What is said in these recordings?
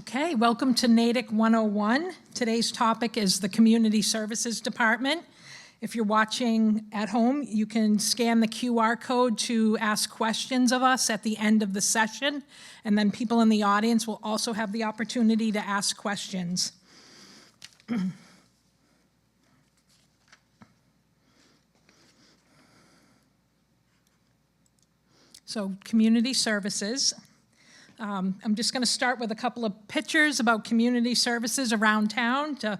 Okay, welcome to Natick 101. Today's topic is the Community Services Department. If you're watching at home, you can scan the QR code to ask questions of us at the end of the session, and then people in the audience will also have the opportunity to ask questions. So, community services. I'm just going to start with a couple of pictures about community services around town to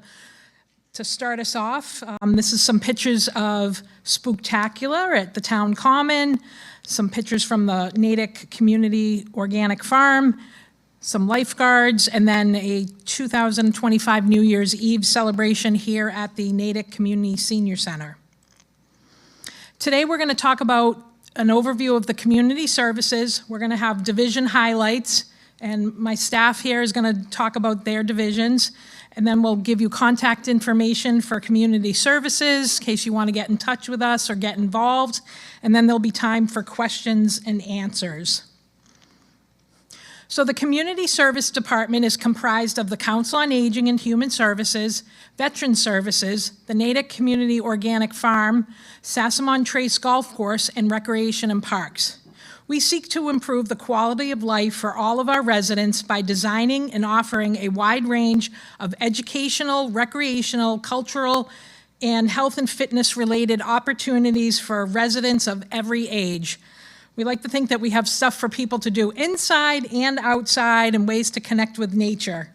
start us off. This is some pictures of Spooktacular at the Town Common, some pictures from the Natick Community Organic Farm, some lifeguards, and then a 2025 New Year's Eve celebration here at the Natick Community Senior Center. Today we're going to talk about an overview of the community services. We're going to have division highlights, and my staff here is going to talk about their divisions, and then we'll give you contact information for community services in case you want to get in touch with us or get involved, and then there'll be time for questions and answers. So the Community Service Department is comprised of the Council on Aging and Human Services, Veteran Services, the Natick Community Organic Farm, Sassamon Trace Golf Course, and Recreation and Parks. We seek to improve the quality of life for all of our residents by designing and offering a wide range of educational, recreational, cultural, and health and fitness related opportunities for residents of every age. We like to think that we have stuff for people to do inside and outside and ways to connect with nature.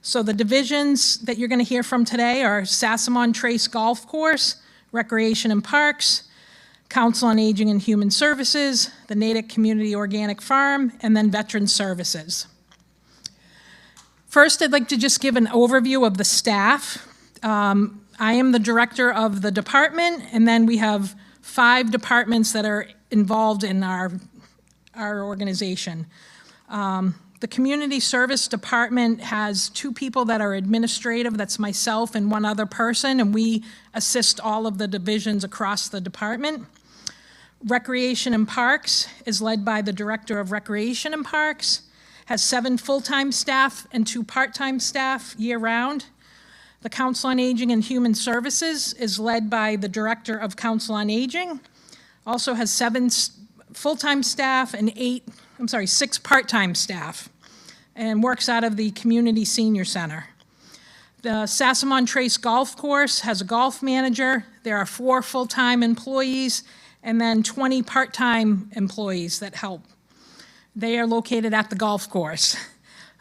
So the divisions that you're going to hear from today are Sassamon Trace Golf Course, Recreation and Parks, Council on Aging and Human Services, the Natick Community Organic Farm, and then Veteran Services. First, I'd like to just give an overview of the staff. I am the director of the department, and then we have 5 departments that are involved in our organization. The Community Service Department has 2 people that are administrative, that's myself and 1 other person, and we assist all of the divisions across the department. Recreation and Parks is led by the Director of Recreation and Parks, has 7 full-time staff and 2 part-time staff year-round. The Council on Aging and Human Services is led by the Director of Council on Aging, also has 7 full-time staff and 6 part-time staff, and works out of the Community Senior Center. The Sassamon Trace Golf Course has a golf manager. There are 4 full-time employees and then 20 part-time employees that help. They are located at the golf course.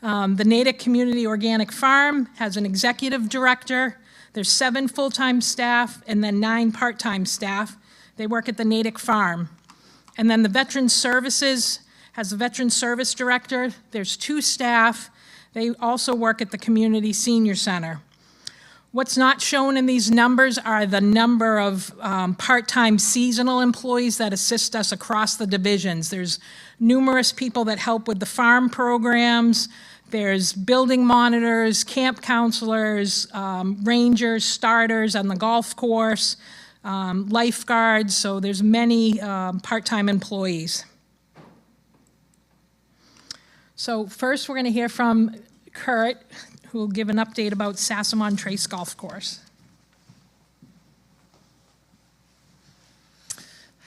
The Natick Community Organic Farm has an executive director. There's 7 full-time staff and then 9 part-time staff. They work at the Natick Farm. And then the Veteran Services has a Veteran Service Director. There's 2 staff. They also work at the Community Senior Center. What's not shown in these numbers are the number of part-time seasonal employees that assist us across the divisions. There's numerous people that help with the farm programs. There's building monitors, camp counselors, rangers, starters on the golf course, lifeguards, so there's many part-time employees. So first we're going to hear from Kurt, who will give an update about Sassamon Trace Golf Course.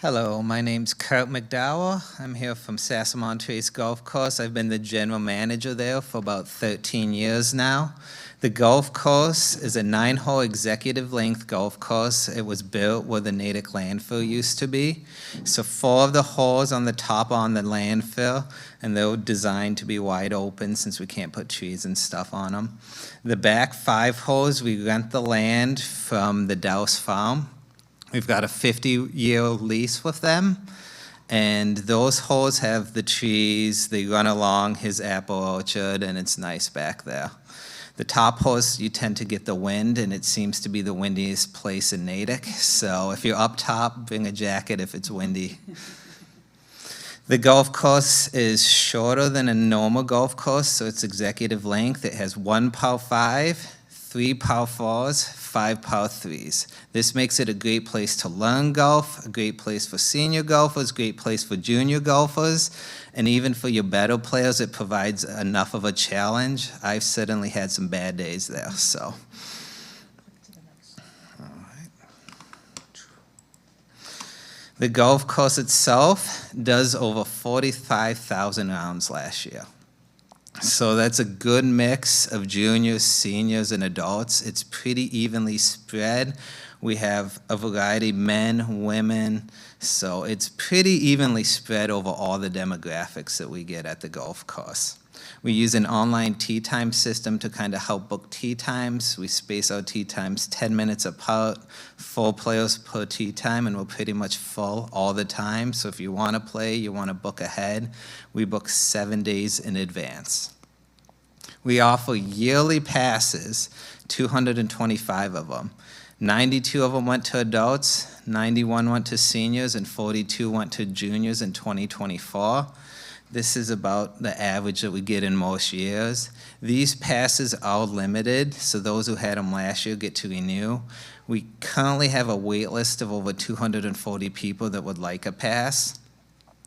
Hello, my name's Kurt McDowell. I'm here from Sassamon Trace Golf Course. I've been the general manager there for about 13 years now. The golf course is a 9-hole executive length golf course. It was built where the Natick landfill used to be. So 4 of the holes on the top are on the landfill, and they were designed to be wide open since we can't put trees and stuff on them. The back 5 holes, we rent the land from the Dowse Farm. We've got a 50-year lease with them, and those holes have the trees. They run along his apple orchard, and it's nice back there. The top holes, you tend to get the wind, and it seems to be the windiest place in Natick. So if you're up top, bring a jacket if it's windy. The golf course is shorter than a normal golf course, so it's executive length. It has 1 par 5, 3 par 4s, 5 par 3s. This makes it a great place to learn golf, a great place for senior golfers, great place for junior golfers, and even for your better players, it provides enough of a challenge. I've certainly had some bad days there, so. The golf course itself does over 45,000 rounds last year. So that's a good mix of juniors, seniors, and adults. It's pretty evenly spread. We have a variety, men, women, so it's pretty evenly spread over all the demographics that we get at the golf course. We use an online tee time system to kind of help book tee times. We space out tee times 10 minutes apart, 4 players per tee time, and we're pretty much full all the time. So if you want to play, you want to book ahead, we book 7 days in advance. We offer yearly passes, 225 of them. 92 of them went to adults, 91 went to seniors, and 42 went to juniors in 2024. This is about the average that we get in most years. These passes are limited, so those who had them last year get to renew. We currently have a wait list of over 240 people that would like a pass.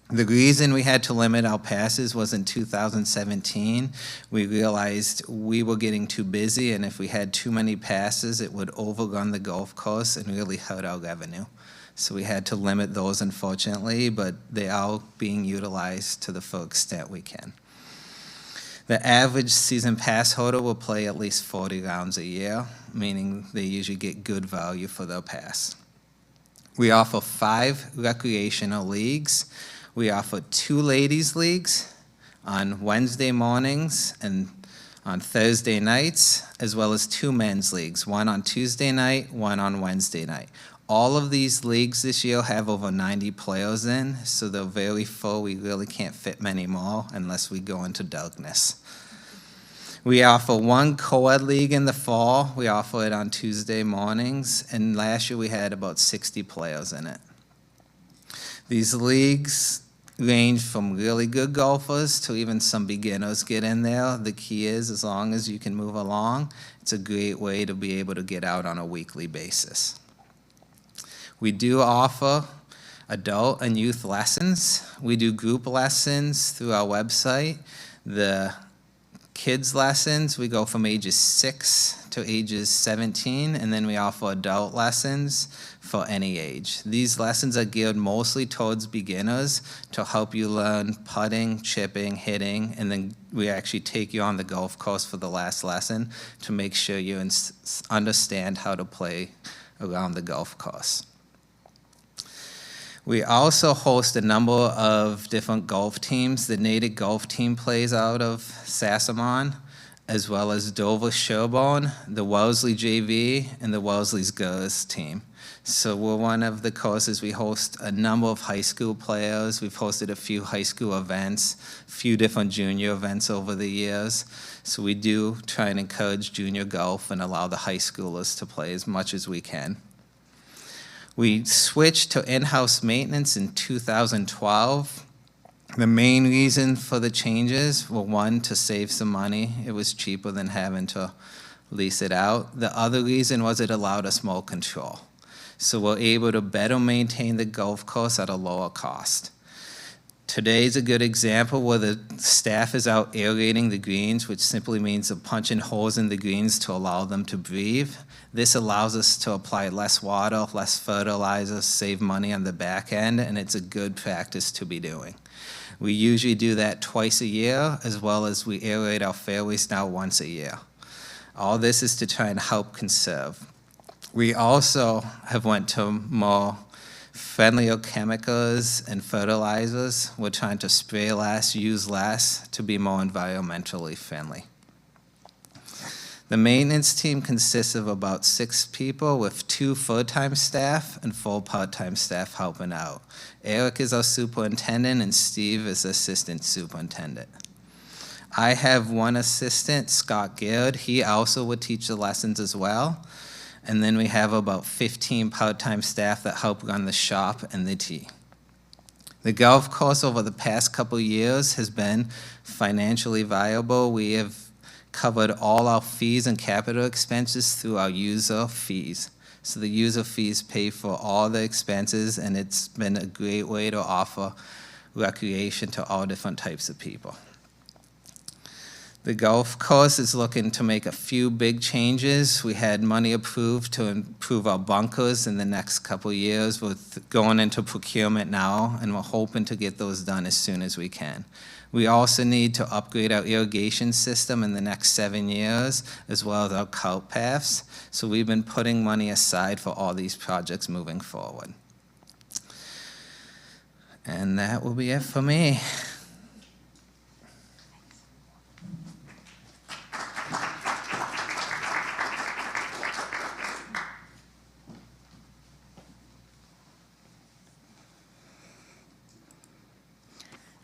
The reason we had to limit our passes was in 2017, we realized we were getting too busy, and if we had too many passes, it would overrun the golf course and really hurt our revenue. So we had to limit those, unfortunately, but they are being utilized to the full extent we can. The average season pass holder will play at least 40 rounds a year, meaning they usually get good value for their pass. We offer 5 recreational leagues. We offer 2 ladies' leagues on Wednesday mornings and on Thursday nights, as well as 2 men's leagues, one on Tuesday night, one on Wednesday night. All of these leagues this year have over 90 players in, so they're very full. We really can't fit many more unless we go into darkness. We offer 1 co-ed league in the fall. We offer it on Tuesday mornings, and last year we had about 60 players in it. These leagues range from really good golfers to even some beginners get in there. The key is, as long as you can move along, it's a great way to be able to get out on a weekly basis. We do offer adult and youth lessons. We do group lessons through our website. The kids lessons, we go from ages 6 to ages 17, and then we offer adult lessons for any age. These lessons are geared mostly towards beginners to help you learn putting, chipping, hitting, and then we actually take you on the golf course for the last lesson to make sure you understand how to play around the golf course. We also host a number of different golf teams. The Natick golf team plays out of Sassamon, as well as Dover Sherborne, the Wellesley JV, and the Wellesley's girls team. So we're one of the courses. We host a number of high school players. We've hosted a few high school events, a few different junior events over the years. So we do try and encourage junior golf and allow the high schoolers to play as much as we can. We switched to in-house maintenance in 2012. The main reason for the changes were, 1, to save some money. It was cheaper than having to lease it out. The other reason was it allowed us more control. So we're able to better maintain the golf course at a lower cost. Today's a good example where the staff is out aerating the greens, which simply means they're punching holes in the greens to allow them to breathe. This allows us to apply less water, less fertilizer, save money on the back end, and it's a good practice to be doing. We usually do that twice a year, as well as we aerate our fairways now once a year. All this is to try and help conserve. We also have went to more friendlier chemicals and fertilizers. We're trying to spray less, use less to be more environmentally friendly. The maintenance team consists of about 6 people with 2 full-time staff and 4 part-time staff helping out. Eric is our superintendent and Steve is assistant superintendent. I have 1 assistant, Scott Garrett. He also would teach the lessons as well. And then we have about 15 part-time staff that help run the shop and the tee. The golf course over the past couple years has been financially viable. We have covered all our fees and capital expenses through our user fees. So the user fees pay for all the expenses, and it's been a great way to offer recreation to all different types of people. The golf course is looking to make a few big changes. We had money approved to improve our bunkers in the next couple of years. We're going into procurement now, and we're hoping to get those done as soon as we can. We also need to upgrade our irrigation system in the next 7 years, as well as our cart paths. So we've been putting money aside for all these projects moving forward. And that will be it for me.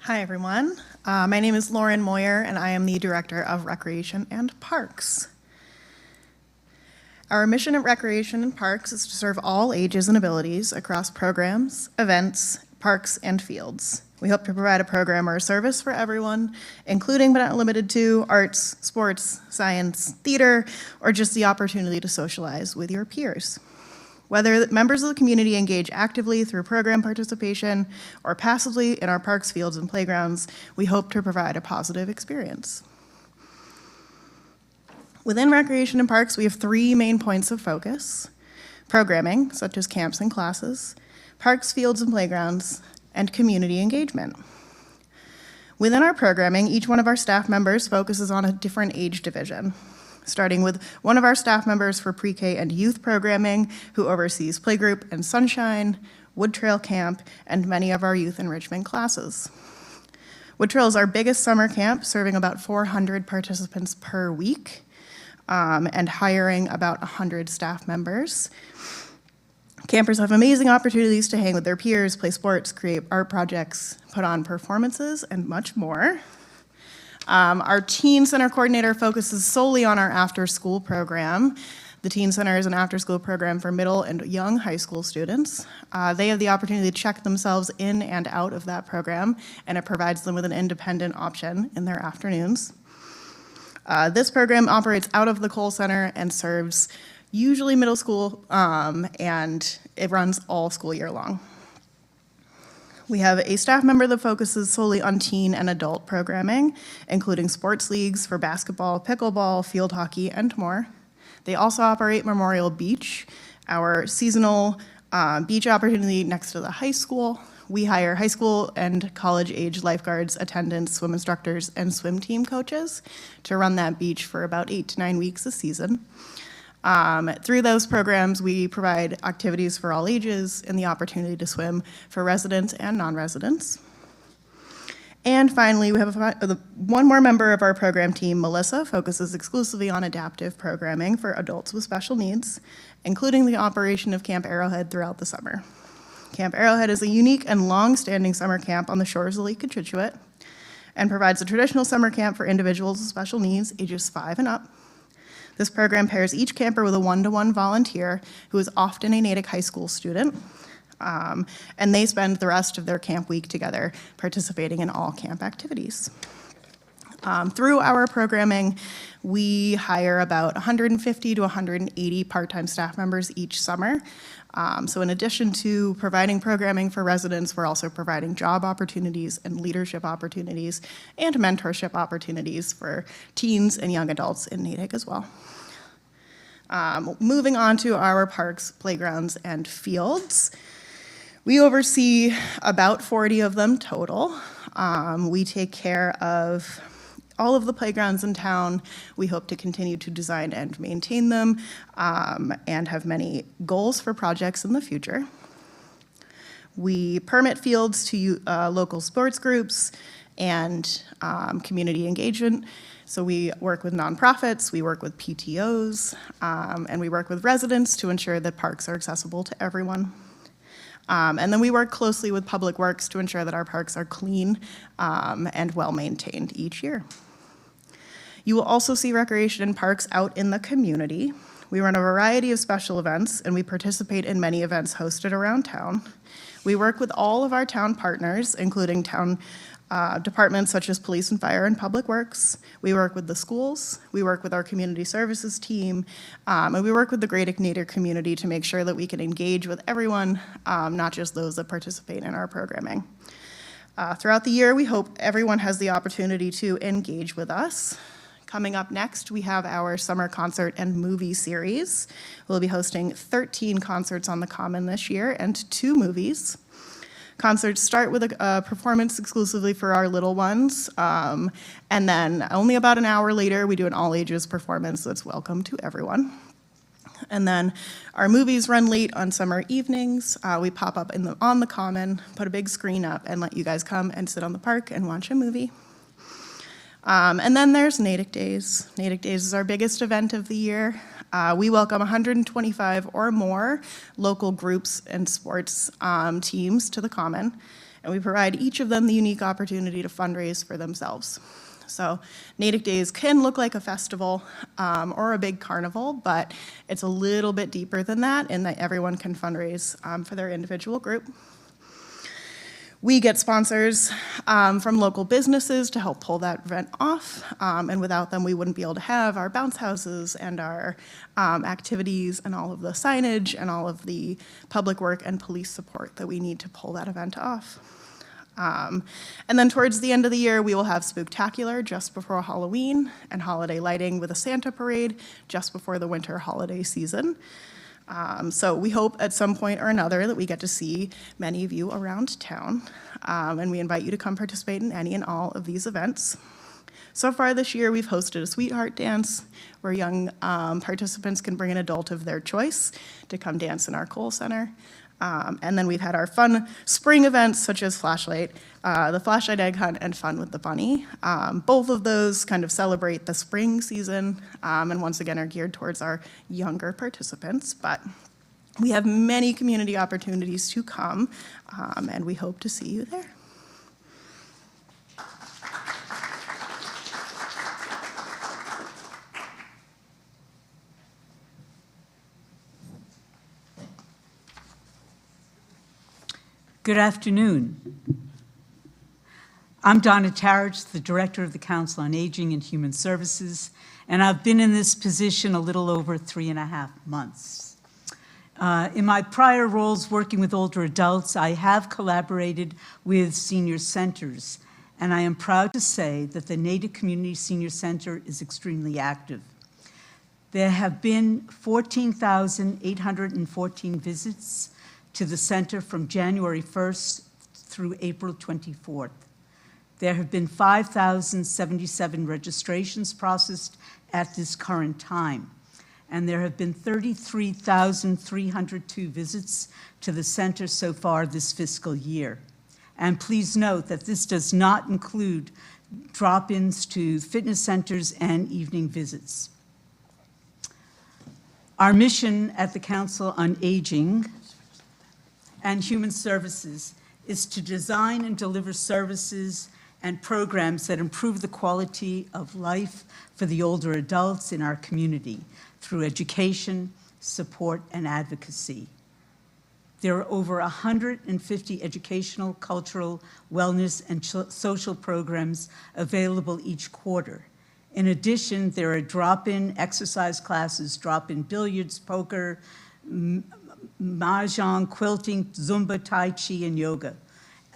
Hi, everyone. My name is Lauren Moyer, and I am the Director of Recreation and Parks. Our mission at Recreation and Parks is to serve all ages and abilities across programs, events, parks, and fields. We hope to provide a program or a service for everyone, including but not limited to arts, sports, science, theater, or just the opportunity to socialize with your peers. Whether members of the community engage actively through program participation or passively in our parks, fields, and playgrounds, we hope to provide a positive experience. Within Recreation and Parks, we have 3 main points of focus: programming, such as camps and classes, parks, fields, and playgrounds, and community engagement. Within our programming, each one of our staff members focuses on a different age division, starting with one of our staff members for pre-K and youth programming, who oversees playgroup and sunshine, Wood Trail Camp, and many of our youth enrichment classes. Wood Trail is our biggest summer camp, serving about 400 participants per week, and hiring about 100 staff members. Campers have amazing opportunities to hang with their peers, play sports, create art projects, put on performances, and much more. Our Teen Center coordinator focuses solely on our after-school program. The Teen Center is an after-school program for middle and young high school students. They have the opportunity to check themselves in and out of that program, and it provides them with an independent option in their afternoons. This program operates out of the Cole Center and serves usually middle school, and it runs all school year long. We have a staff member that focuses solely on teen and adult programming, including sports leagues for basketball, pickleball, field hockey, and more. They also operate Memorial Beach, our seasonal beach opportunity next to the high school. We hire high school and college-age lifeguards, attendants, swim instructors, and swim team coaches to run that beach for about 8 to 9 weeks a season. Through those programs, we provide activities for all ages and the opportunity to swim for residents and non-residents. And finally, we have one more member of our program team, Melissa, focuses exclusively on adaptive programming for adults with special needs, including the operation of Camp Arrowhead throughout the summer. Camp Arrowhead is a unique and long-standing summer camp on the shores of Lake Cochituate and provides a traditional summer camp for individuals with special needs, ages 5 and up. This program pairs each camper with a one-to-one volunteer who is often a Natick High School student, and they spend the rest of their camp week together participating in all camp activities. Through our programming, we hire about 150 to 180 part-time staff members each summer. So in addition to providing programming for residents, we're also providing job opportunities and leadership opportunities and mentorship opportunities for teens and young adults in Natick as well. Moving on to our parks, playgrounds, and fields. We oversee about 40 of them total. We take care of all of the playgrounds in town. We hope to continue to design and maintain them, and have many goals for projects in the future. We permit fields to local sports groups and community engagement. So we work with nonprofits, we work with PTOs, and we work with residents to ensure that parks are accessible to everyone. And then we work closely with Public Works to ensure that our parks are clean and well-maintained each year. You will also see Recreation and Parks out in the community. We run a variety of special events, and we participate in many events hosted around town. We work with all of our town partners, including town departments such as police and fire and public works. We work with the schools, we work with our community services team, and we work with the greater Natick community to make sure that we can engage with everyone, not just those that participate in our programming. Throughout the year, we hope everyone has the opportunity to engage with us. Coming up next, we have our summer concert and movie series. We'll be hosting 13 concerts on the Common this year and 2 movies. Concerts start with a performance exclusively for our little ones, and then only about an hour later, we do an all-ages performance that's welcome to everyone. And then our movies run late on summer evenings. We pop up on the Common, put a big screen up, and let you guys come and sit on the park and watch a movie. And then there's Natick Days. Natick Days is our biggest event of the year. We welcome 125 or more local groups and sports teams to the Common, and we provide each of them the unique opportunity to fundraise for themselves. So Natick Days can look like a festival or a big carnival, but it's a little bit deeper than that in that everyone can fundraise for their individual group. We get sponsors from local businesses to help pull that event off, and without them, we wouldn't be able to have our bounce houses and our activities and all of the signage and all of the public work and police support that we need to pull that event off. And then towards the end of the year, we will have Spooktacular just before Halloween and holiday lighting with a Santa parade just before the winter holiday season. So we hope at some point or another that we get to see many of you around town, and we invite you to come participate in any and all of these events. So far this year, we've hosted a Sweetheart Dance where young participants can bring an adult of their choice to come dance in our Cole Center. And then we've had our fun spring events such as the Flashlight Egg Hunt and Fun with the Bunny. Both of those kind of celebrate the spring season and once again are geared towards our younger participants. But we have many community opportunities to come, and we hope to see you there. Good afternoon. I'm Donna Tarich, the Director of the Council on Aging and Human Services, and I've been in this position a little over 3.5 months. In my prior roles working with older adults, I have collaborated with senior centers, and I am proud to say that the Natick Community Senior Center is extremely active. There have been 14,814 visits to the center from January 1st through April 24th. There have been 5,077 registrations processed at this current time, and there have been 33,302 visits to the center so far this fiscal year. And please note that this does not include drop-ins to fitness centers and evening visits. Our mission at the Council on Aging and Human Services is to design and deliver services and programs that improve the quality of life for the older adults in our community through education, support, and advocacy. There are over 150 educational, cultural, wellness, and social programs available each quarter. In addition, there are drop-in exercise classes, drop-in billiards, poker, mahjong, quilting, Zumba, Tai Chi, and yoga.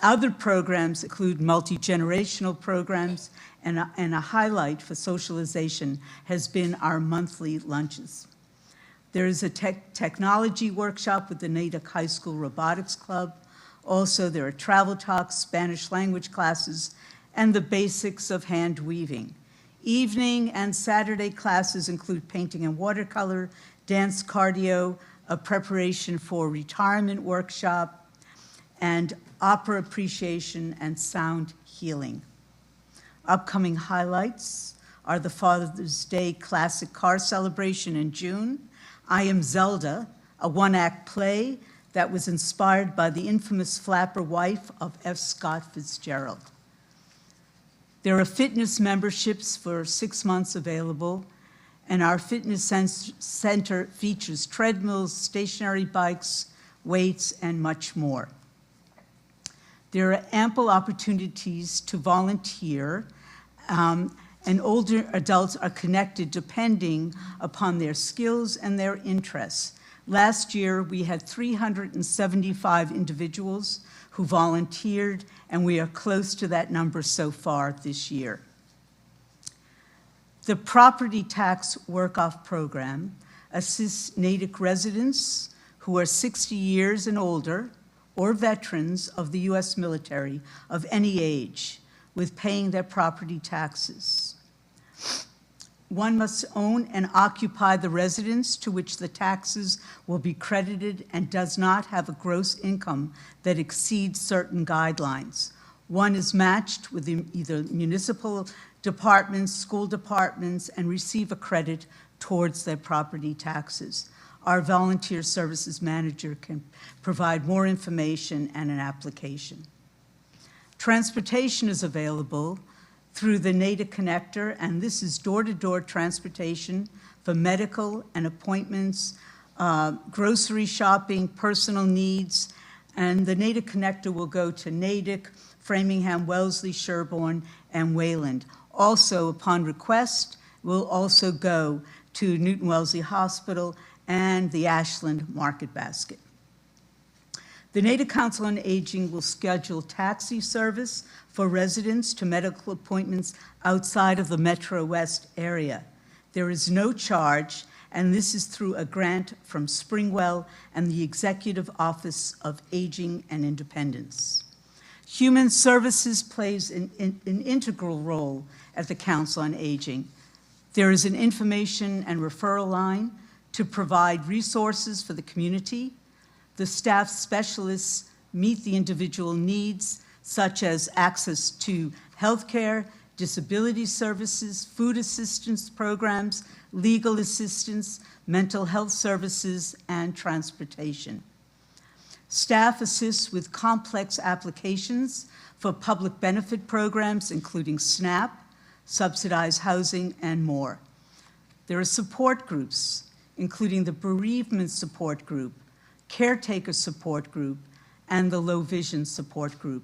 Other programs include multi-generational programs, and a highlight for socialization has been our monthly lunches. There is a technology workshop with the Natick High School Robotics Club. Also, there are travel talks, Spanish language classes, and the basics of hand weaving. Evening and Saturday classes include painting and watercolor, dance cardio, a preparation for retirement workshop, and opera appreciation and sound healing. Upcoming highlights are the Father's Day Classic Car Celebration in June, I Am Zelda, a one-act play that was inspired by the infamous flapper wife of F. Scott Fitzgerald. There are fitness memberships for 6 months available, and our fitness center features treadmills, stationary bikes, weights, and much more. There are ample opportunities to volunteer, and older adults are connected depending upon their skills and their interests. Last year, we had 375 individuals who volunteered, and we are close to that number so far this year. The Property Tax Work-Off Program assists Natick residents who are 60 years and older or veterans of the U.S. military of any age with paying their property taxes. One must own and occupy the residence to which the taxes will be credited and does not have a gross income that exceeds certain guidelines. One is matched with either municipal departments, school departments, and receive a credit towards their property taxes. Our volunteer services manager can provide more information and an application. Transportation is available through the Natick Connector, and this is door-to-door transportation for medical and appointments, grocery shopping, personal needs, and the Natick Connector will go to Natick, Framingham, Wellesley, Sherborne, and Wayland. Also, upon request, will also go to Newton Wellesley Hospital and the Ashland Market Basket. The Natick Council on Aging will schedule taxi service for residents to medical appointments outside of the Metro West area. There is no charge, and this is through a grant from Springwell and the Executive Office of Aging and Independence. Human Services plays an integral role at the Council on Aging. There is an information and referral line to provide resources for the community. The staff specialists meet the individual needs, such as access to healthcare, disability services, food assistance programs, legal assistance, mental health services, and transportation. Staff assists with complex applications for public benefit programs, including SNAP, subsidized housing, and more. There are support groups, including the Bereavement Support Group, Caretaker Support Group, and the Low Vision Support Group.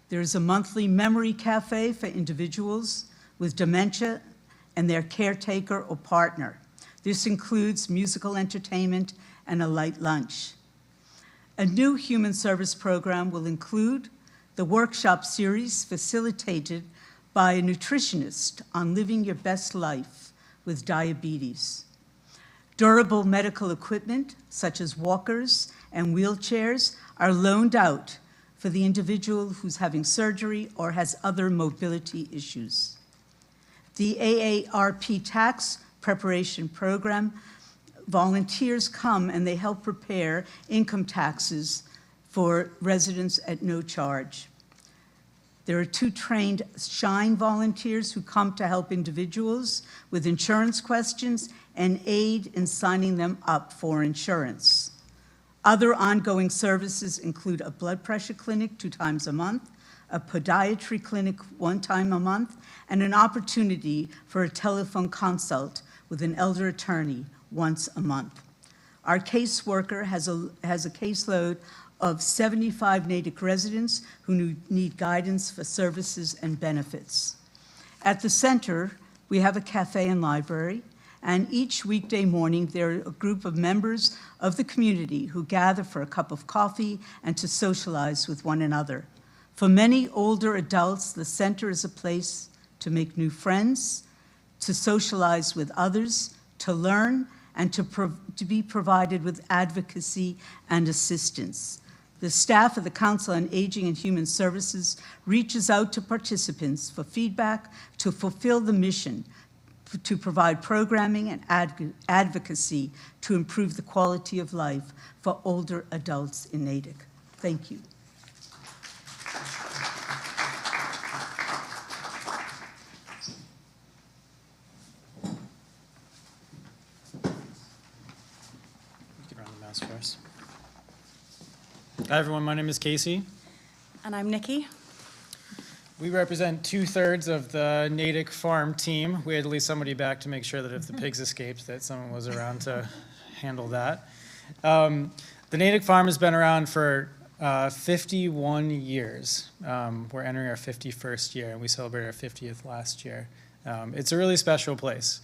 There is a monthly memory cafe for individuals with dementia and their caretaker or partner. This includes musical entertainment and a light lunch. A new human service program will include the workshop series facilitated by a nutritionist on living your best life with diabetes. Durable medical equipment, such as walkers and wheelchairs, are loaned out for the individual who's having surgery or has other mobility issues. The AARP tax preparation program, volunteers come and they help prepare income taxes for residents at no charge. There are 2 trained SHINE volunteers who come to help individuals with insurance questions and aid in signing them up for insurance. Other ongoing services include a blood pressure clinic 2 times a month, a podiatry clinic 1 time a month, and an opportunity for a telephone consult with an elder attorney once a month. Our caseworker has a caseload of 75 Natick residents who need guidance for services and benefits. At the center, we have a cafe and library, and each weekday morning there are a group of members of the community who gather for a cup of coffee and to socialize with one another. For many older adults, the center is a place to make new friends, to socialize with others, to learn, and to be provided with advocacy and assistance. The staff of the Council on Aging and Human Services reaches out to participants for feedback to fulfill the mission to provide programming and advocacy to improve the quality of life for older adults in Natick. Thank you. You can run the mouse first. Hi, everyone. My name is Casey. And I'm Nikki. We represent 2/3 of the Natick farm team. We had to leave somebody back to make sure that if the pigs escaped, that someone was around to handle that. The Natick farm has been around for 51 years. We're entering our 51st year, and we celebrated our 50th last year. It's a really special place.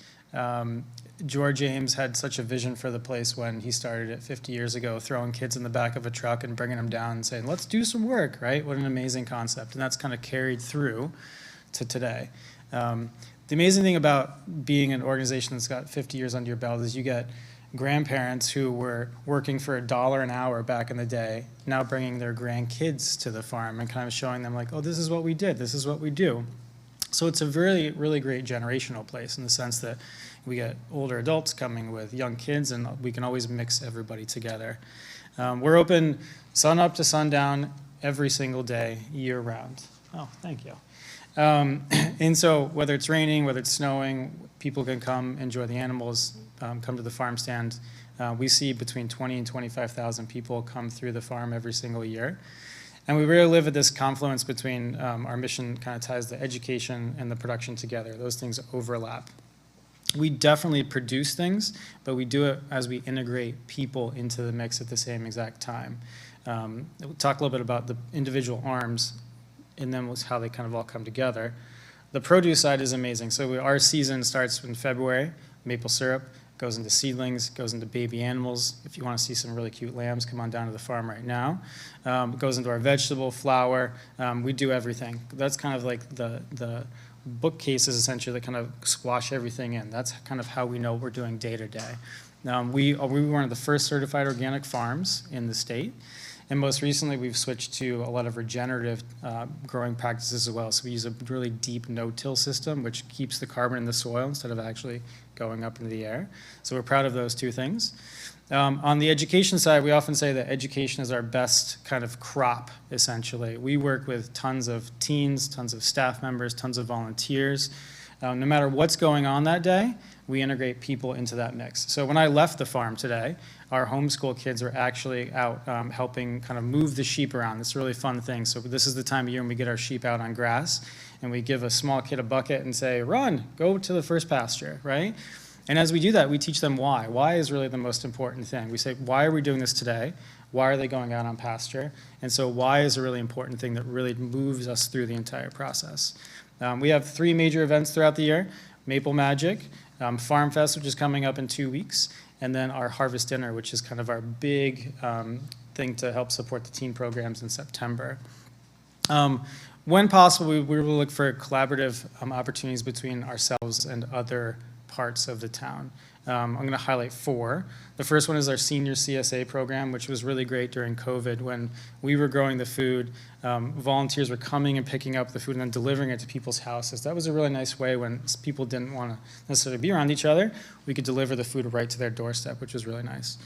George Ames had such a vision for the place when he started it 50 years ago, throwing kids in the back of a truck and bringing them down and saying, let's do some work, right? What an amazing concept. And that's kind of carried through to today. The amazing thing about being an organization that's got 50 years under your belt is you get grandparents who were working for $1 an hour back in the day, now bringing their grandkids to the farm and kind of showing them like, oh, this is what we did, this is what we do. So it's a really, really great generational place in the sense that we get older adults coming with young kids, and we can always mix everybody together. We're open sun up to sundown every single day, year round. Oh, thank you. And so whether it's raining, whether it's snowing, people can come enjoy the animals, come to the farm stand. We see between 20 and 25,000 people come through the farm every single year. And we really live at this confluence between our mission kind of ties the education and the production together. Those things overlap. We definitely produce things, but we do it as we integrate people into the mix at the same exact time. We'll talk a little bit about the individual arms and then how they kind of all come together. The produce side is amazing. So our season starts in February, maple syrup, goes into seedlings, goes into baby animals. If you want to see some really cute lambs, come on down to the farm right now. Goes into our vegetable, flour. We do everything. That's kind of like the bookcases essentially that kind of squash everything in. That's kind of how we know what we're doing day to day. We were one of the first certified organic farms in the state. And most recently, we've switched to a lot of regenerative growing practices as well. So we use a really deep no-till system, which keeps the carbon in the soil instead of actually going up into the air. So we're proud of those two things. On the education side, we often say that education is our best kind of crop, essentially. We work with tons of teens, tons of staff members, tons of volunteers. No matter what's going on that day, we integrate people into that mix. So when I left the farm today, our homeschool kids are actually out helping kind of move the sheep around. It's a really fun thing. So this is the time of year when we get our sheep out on grass, and we give a small kid a bucket and say, run, go to the first pasture, right? And as we do that, we teach them why. Why is really the most important thing. We say, why are we doing this today? Why are they going out on pasture? And so why is a really important thing that really moves us through the entire process. We have 3 major events throughout the year: Maple Magic, Farm Fest, which is coming up in 2 weeks, and then our Harvest Dinner, which is kind of our big thing to help support the teen programs in September. When possible, we will look for collaborative opportunities between ourselves and other parts of the town. I'm going to highlight 4. The first one is our senior CSA program, which was really great during COVID when we were growing the food. Volunteers were coming and picking up the food and then delivering it to people's houses. That was a really nice way when people didn't want to necessarily be around each other. We could deliver the food right to their doorstep, which was really nice.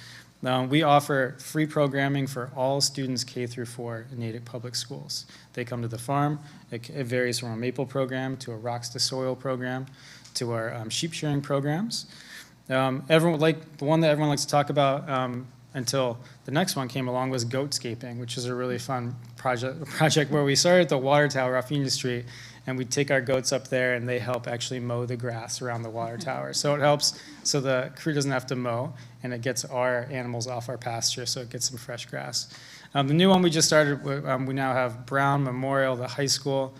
We offer free programming for all students K through 4 in Natick Public Schools. They come to the farm. It varies from a maple program to a rocks to soil program to our sheep shearing programs. Everyone, like the one that everyone likes to talk about until the next one came along, was goatscaping, which is a really fun project where we started at the water tower off Union Street, and we take our goats up there and they help actually mow the grass around the water tower. So it helps so the crew doesn't have to mow, and it gets our animals off our pasture so it gets some fresh grass. The new one we just started, we now have Brown, Memorial, the high school,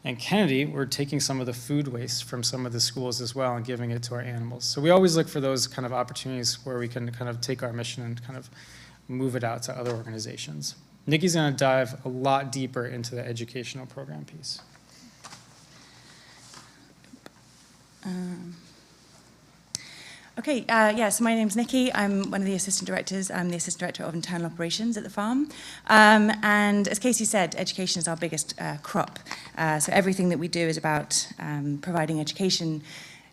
and Kennedy. We're taking some of the food waste from some of the schools as well and giving it to our animals. So we always look for those kind of opportunities where we can kind of take our mission and kind of move it out to other organizations. Nikki's going to dive a lot deeper into the educational program piece. Okay, so my name's Nikki. I'm one of the assistant directors. I'm the assistant director of internal operations at the farm. And as Casey said, education is our biggest crop. So everything that we do is about providing education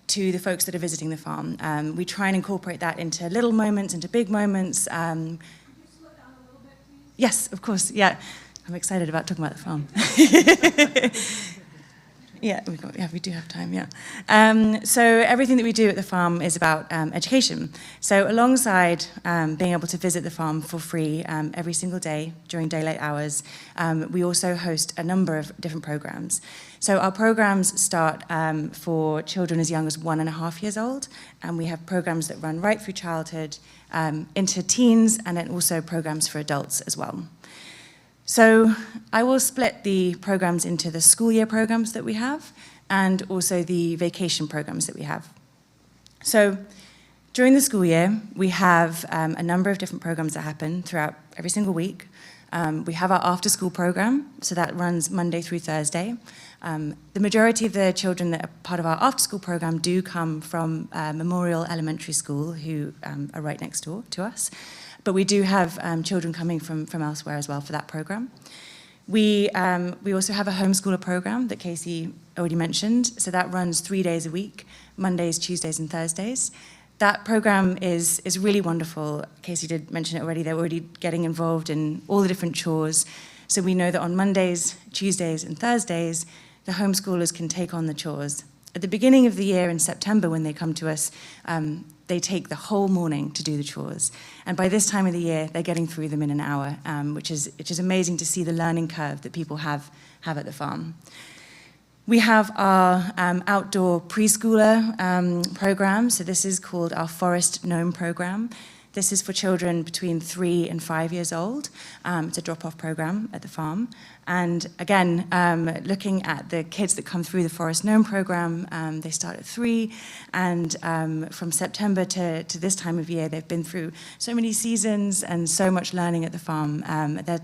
to the folks that are visiting the farm. We try and incorporate that into little moments, into big moments. Could you slow down a little bit, please? Yes, of course, yeah. I'm excited about talking about the farm. Yeah, we do have time, yeah. So everything that we do at the farm is about education. So alongside being able to visit the farm for free every single day during daylight hours, we also host a number of different programs. So our programs start for children as young as 1.5 years old, and we have programs that run right through childhood into teens, and then also programs for adults as well. So I will split the programs into the school year programs that we have and also the vacation programs that we have. So during the school year, we have a number of different programs that happen throughout every single week. We have our after-school program, so that runs Monday through Thursday. The majority of the children that are part of our after-school program do come from Memorial Elementary School, who are right next door to us. But we do have children coming from elsewhere as well for that program. We also have a homeschooler program that Casey already mentioned. So that runs 3 days a week, Mondays, Tuesdays, and Thursdays. That program is really wonderful. Casey did mention it already. They're already getting involved in all the different chores. So we know that on Mondays, Tuesdays, and Thursdays, the homeschoolers can take on the chores. At the beginning of the year in September, when they come to us, they take the whole morning to do the chores. And by this time of the year, they're getting through them in an hour, which is amazing to see the learning curve that people have at the farm. We have our outdoor preschooler program. So this is called our Forest Gnome program. This is for children between 3 and 5 years old. It's a drop-off program at the farm. And again, looking at the kids that come through the Forest Gnome program, they start at 3, and from September to this time of year, they've been through so many seasons and so much learning at the farm. They're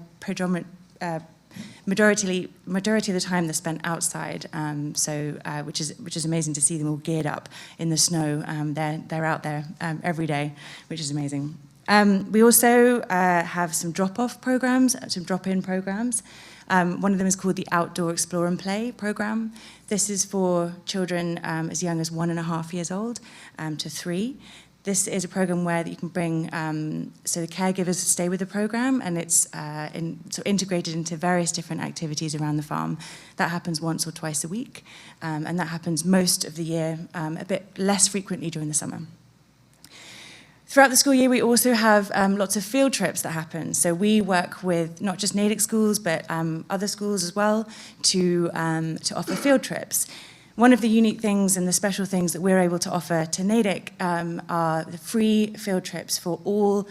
majority of the time they're spent outside, which is amazing to see them all geared up in the snow. They're out there every day, which is amazing. We also have some drop-off programs, some drop-in programs. One of them is called the Outdoor Explore and Play program. This is for children as young as 1.5 years old to 3. This is a program where you can bring, so the caregivers stay with the program, and it's integrated into various different activities around the farm. That happens once or twice a week, and that happens most of the year, a bit less frequently during the summer. Throughout the school year, we also have lots of field trips that happen. So we work with not just Natick schools, but other schools as well to offer field trips. One of the unique things and the special things that we're able to offer to Natick are the free field trips for all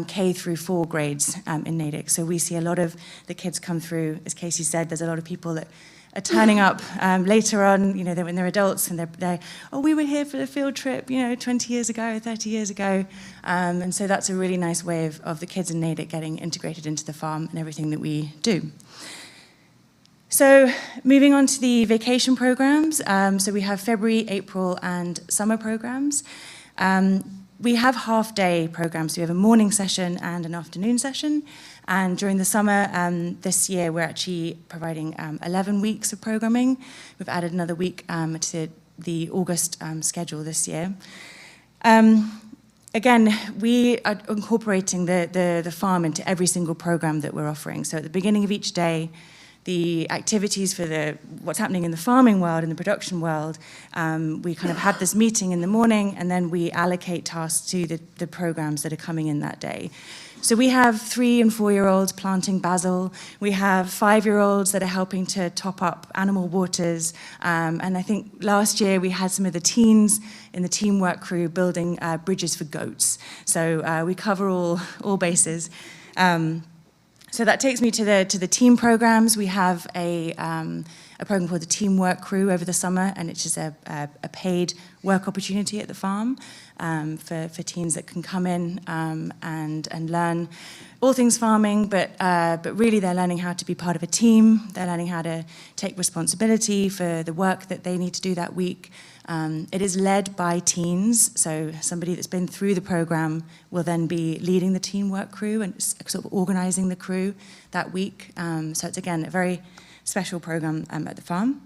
K through 4 grades in Natick. So we see a lot of the kids come through. As Casey said, there's a lot of people that are turning up later on, when they're adults, and they're, oh, we were here for the field trip, 20 years ago, 30 years ago. And so that's a really nice way of the kids in Natick getting integrated into the farm and everything that we do. So moving on to the vacation programs. So we have February, April, and summer programs. We have half-day programs. So we have a morning session and an afternoon session. And during the summer, this year, we're actually providing 11 weeks of programming. We've added another week to the August schedule this year. Again, we are incorporating the farm into every single program that we're offering. So at the beginning of each day, the activities for what's happening in the farming world, in the production world, we kind of have this meeting in the morning, and then we allocate tasks to the programs that are coming in that day. So we have 3- and 4-year-olds planting basil. We have 5-year-olds that are helping to top up animal waters. And I think last year we had some of the teens in the teamwork crew building bridges for goats. So we cover all bases. So that takes me to the team programs. We have a program called the Teamwork Crew over the summer, and it's just a paid work opportunity at the farm for teens that can come in and learn all things farming, but really they're learning how to be part of a team. They're learning how to take responsibility for the work that they need to do that week. It is led by teens, so somebody that's been through the program will then be leading the teamwork crew and sort of organizing the crew that week. So it's, again, a very special program at the farm.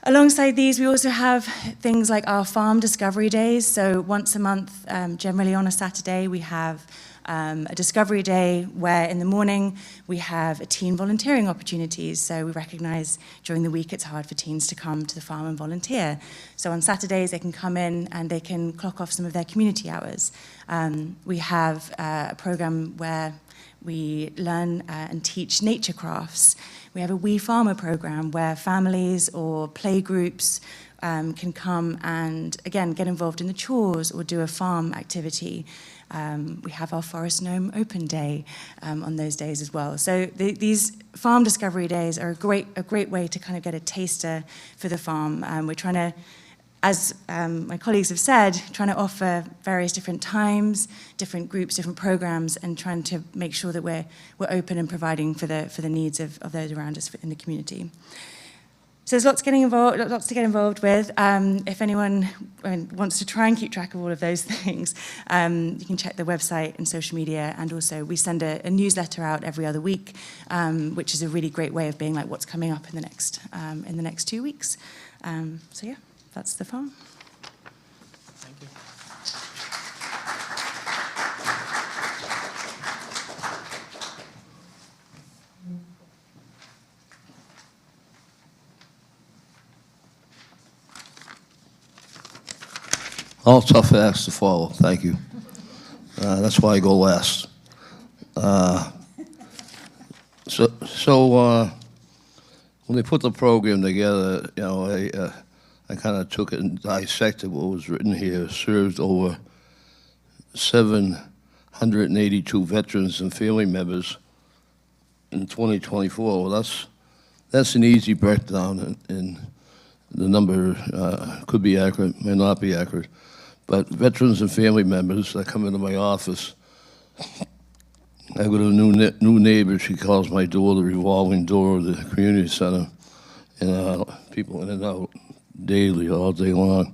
Alongside these, we also have things like our farm discovery days. So once a month, generally on a Saturday, we have a discovery day where in the morning we have a teen volunteering opportunities. So we recognize during the week it's hard for teens to come to the farm and volunteer. So on Saturdays they can come in and they can clock off some of their community hours. We have a program where we learn and teach nature crafts. We have a We Farmer program where families or play groups can come and, again, get involved in the chores or do a farm activity. We have our Forest Gnome Open Day on those days as well. So these farm discovery days are a great way to kind of get a taster for the farm. We're trying to, as my colleagues have said, trying to offer various different times, different groups, different programs, and trying to make sure that we're open and providing for the needs of those around us in the community. So there's lots to get involved with. If anyone wants to try and keep track of all of those things, you can check the website and social media, and also we send a newsletter out every other week, which is a really great way of being like what's coming up in the next 2 weeks. So yeah, that's the farm. Thank you. All tough acts to follow. Thank you. That's why I go last. So when they put the program together, you know, I kind of took it and dissected what was written here. Served over 782 veterans and family members in 2024. Well, that's an easy breakdown, and the number could be accurate, may not be accurate. But veterans and family members that come into my office, I've got a new neighbor. She calls my door the revolving door of the community center, and people in and out daily, all day long.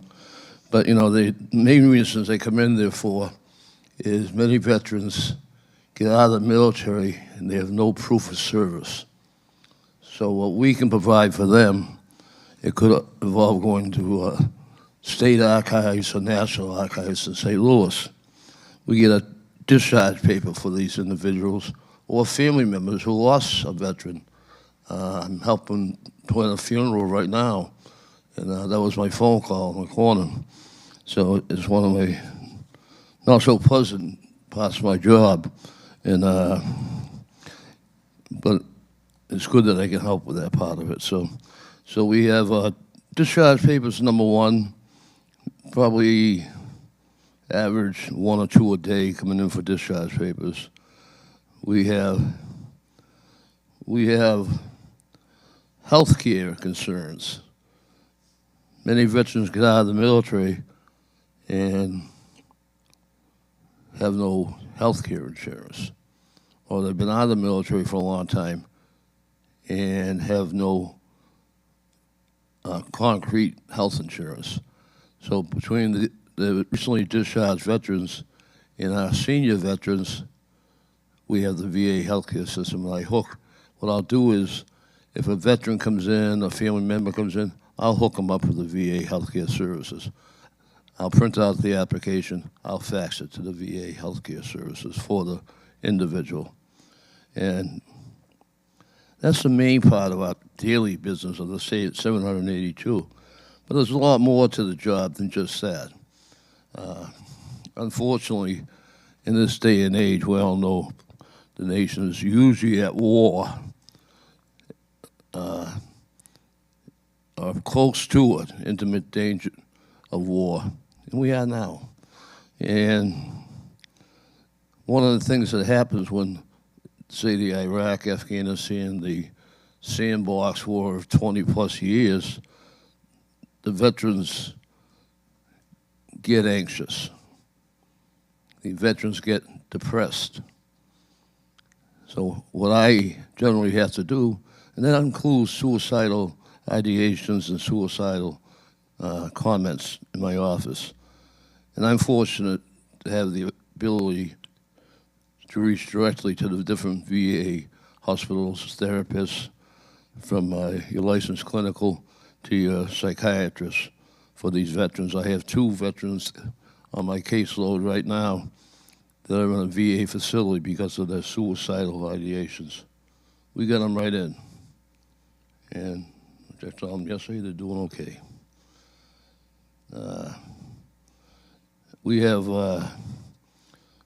But you know, the main reasons they come in there for is many veterans get out of the military and they have no proof of service. So what we can provide for them, it could involve going to state archives or national archives in St. Louis. We get a discharge paper for these individuals or family members who lost a veteran. I'm helping plan a funeral right now, and that was my phone call in the corner. So it's one of my not so pleasant parts of my job, and but it's good that I can help with that part of it. So we have discharge papers, number one, probably average 1 or 2 a day coming in for discharge papers. We have health care concerns. Many veterans get out of the military and have no health care insurance, or they've been out of the military for a long time and have no concrete health insurance. So between the recently discharged veterans and our senior veterans, we have the VA healthcare system. And what I'll do is, if a veteran comes in, a family member comes in, I'll hook them up with the VA healthcare services. I'll print out the application, I'll fax it to the VA healthcare services for the individual. And that's the main part of our daily business of the state, 782. But there's a lot more to the job than just that. Unfortunately, in this day and age, we all know the nation is usually at war, or close to it, intimate danger of war. And we are now. And one of the things that happens when, say, the Iraq, Afghanistan, the sandbox war of 20 plus years, the veterans get anxious. The veterans get depressed. So what I generally have to do, and that includes suicidal ideations and suicidal comments in my office. And I'm fortunate to have the ability to reach directly to the different VA hospitals, therapists, from your licensed clinical to your psychiatrist for these veterans. I have 2 veterans on my caseload right now that are in a VA facility because of their suicidal ideations. We got them right in. And I told them yesterday they're doing okay. We have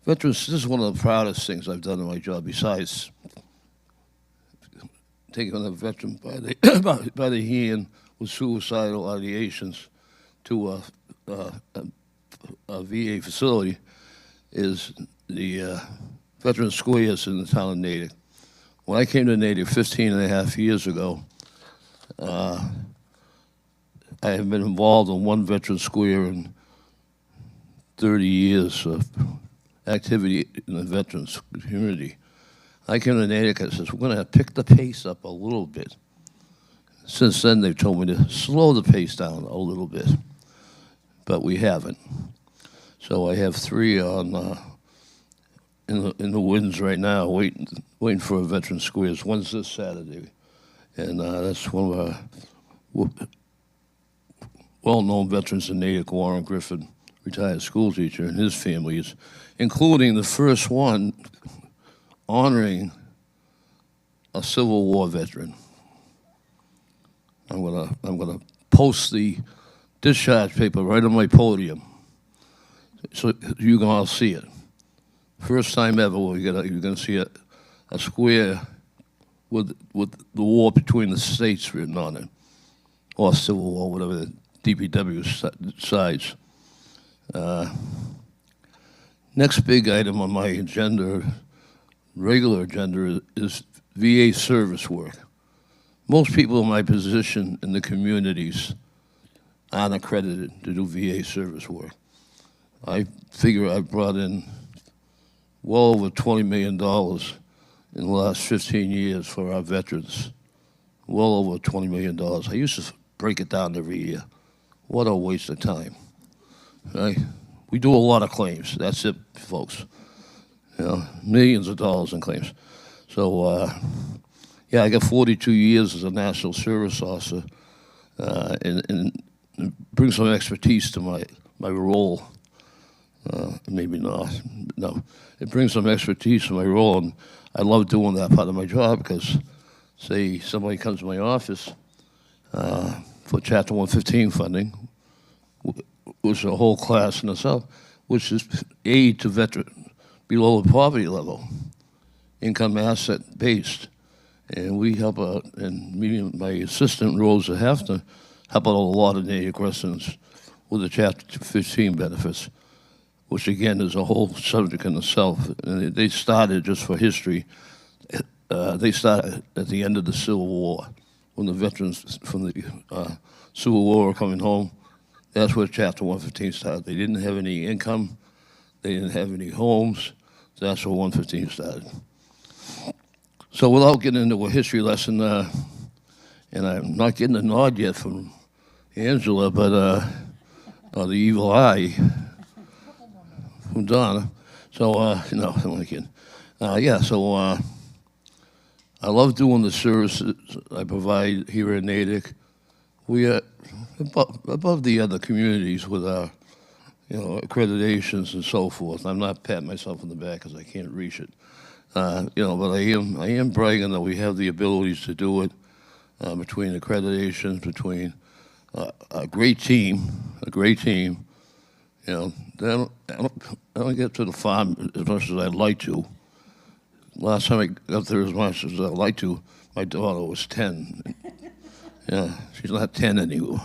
veterans. This is one of the proudest things I've done in my job, besides taking a veteran by the, by the hand with suicidal ideations to a VA facility, is the Veterans Squares in the town of Natick. When I came to Natick 15 and a half years ago, I have been involved in one veteran square in 30 years of activity in the veterans community. I came to Natick and says, we're going to pick the pace up a little bit. Since then, they've told me to slow the pace down a little bit, but we haven't. So I have 3 on in the winds right now, waiting for a veteran squares. One's this Saturday, and that's one of our well-known veterans in Natick, Warren Griffin, retired school teacher, and his families, including the first one honoring a Civil War veteran. I'm gonna post the discharge paper right on my podium, so you can all see it. First time ever you're gonna see a square with the war between the states written on it, or Civil War, whatever the DPW sides. Next big item on my agenda, regular agenda, is VA service work. Most people in my position in the communities aren't accredited to do VA service work. I figure I brought in well over $20 million in the last 15 years for our veterans. Well over $20 million. I used to break it down every year. What a waste of time. Right? We do a lot of claims. That's it, folks. You know, millions of dollars in claims. So, yeah, I got 42 years as a national service officer, and bring some expertise to my role. Maybe not. No, it brings some expertise to my role, and I love doing that part of my job because, say, somebody comes to my office for Chapter 115 funding, which is a whole class in itself, which is aid to veteran below the poverty level, income asset based. And we help out, and me and my assistant, Rosa Hefner, help out a lot of Natick residents with the Chapter 15 benefits, which again is a whole subject in itself. And they started, just for history, they started at the end of the Civil War, when the veterans from the Civil War were coming home. That's where Chapter 115 started. They didn't have any income, they didn't have any homes, so that's where 115 started. So without getting into a history lesson, and I'm not getting a nod yet from Angela, but or the evil eye from Donna. So no, I'm not kidding. Yeah, so I love doing the services I provide here in Natick. We are above the other communities with our, accreditations and so forth. I'm not patting myself on the back because I can't reach it. But I am bragging that we have the abilities to do it between accreditations, between a great team. I don't get to the farm as much as I'd like to. Last time I got there as much as I'd like to, my daughter was 10. Yeah, she's not 10 anymore.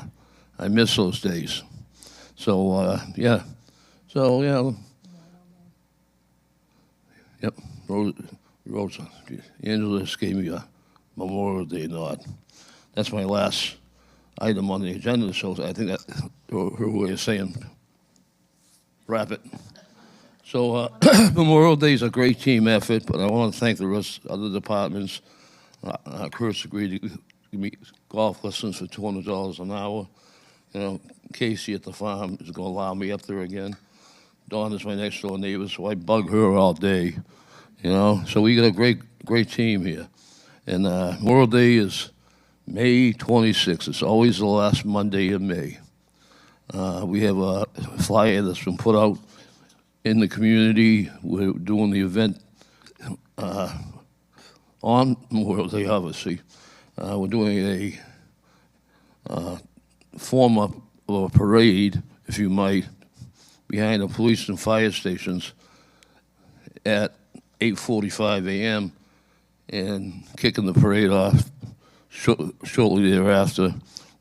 I miss those days. So, yeah. So, yeah. Yep, Rosa. Angela just gave me a Memorial Day nod. That's my last item on the agenda, so I think that's her way of saying wrap it. So Memorial Day is a great team effort, but I want to thank the rest of the departments. Kurt's agreed to give me golf lessons for $200 an hour. Casey at the farm is going to allow me up there again. Dawn is my next door neighbor, so I bug her all day. So we got a great team here. And Memorial Day is May 26th. It's always the last Monday in May. We have a flyer that's been put out in the community. We're doing the event on Memorial Day, obviously. We're doing a form-up of a parade, if you might, behind the police and fire stations at 8:45 a.m. and kicking the parade off shortly thereafter.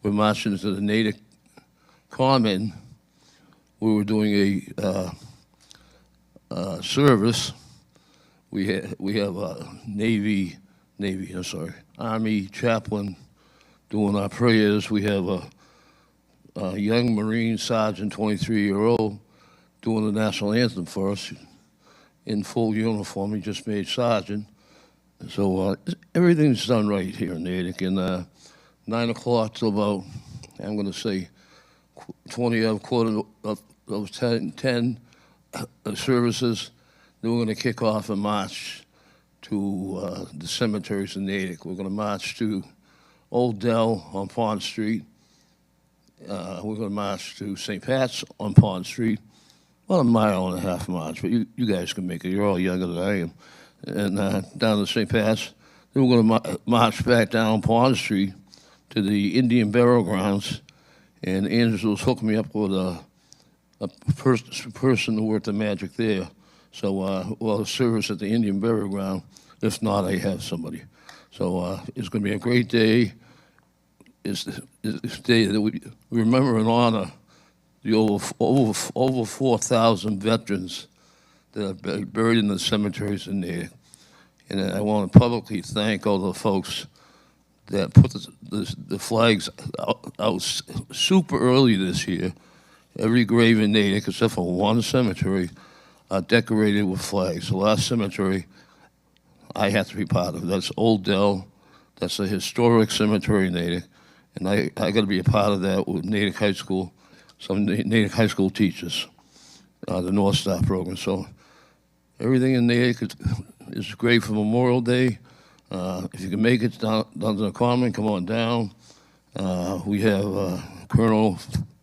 We're marching to the Natick Common, where we're doing service. We have a Army chaplain doing our prayers. We have a young Marine Sergeant, 23-year-old, doing the national anthem for us in full uniform. He just made sergeant. So everything's done right here in Natick. And 9 o'clock till about, I'm going to say, 20 of quarter of 10 services. Then we're going to kick off a march to the cemeteries in Natick. We're going to march to Old Dell on Pond Street. We're going to march to St. Pat's on Pond Street. About a mile and a half march, but you guys can make it. You're all younger than I am. And down to St. Pat's. Then we're going to march back down Pond Street to the Indian Burial Grounds. And Angela's hooked me up with a person who worked the magic there. So we'll have service at the Indian Burial Ground. If not, I have somebody. So it's going to be a great day. It's a day that we remember and honor the over 4,000 veterans that are buried in the cemeteries in there. And I want to publicly thank all the folks that put the flags out super early this year. Every grave in Natick, except for one cemetery, are decorated with flags. The last cemetery I have to be part of, that's Old Dell. That's a historic cemetery in Natick. And I got to be a part of that with Natick High School, some Natick High School teachers, the North Star program. So everything in Natick is great for Memorial Day. If you can make it down to the Common, come on down. We have Colonel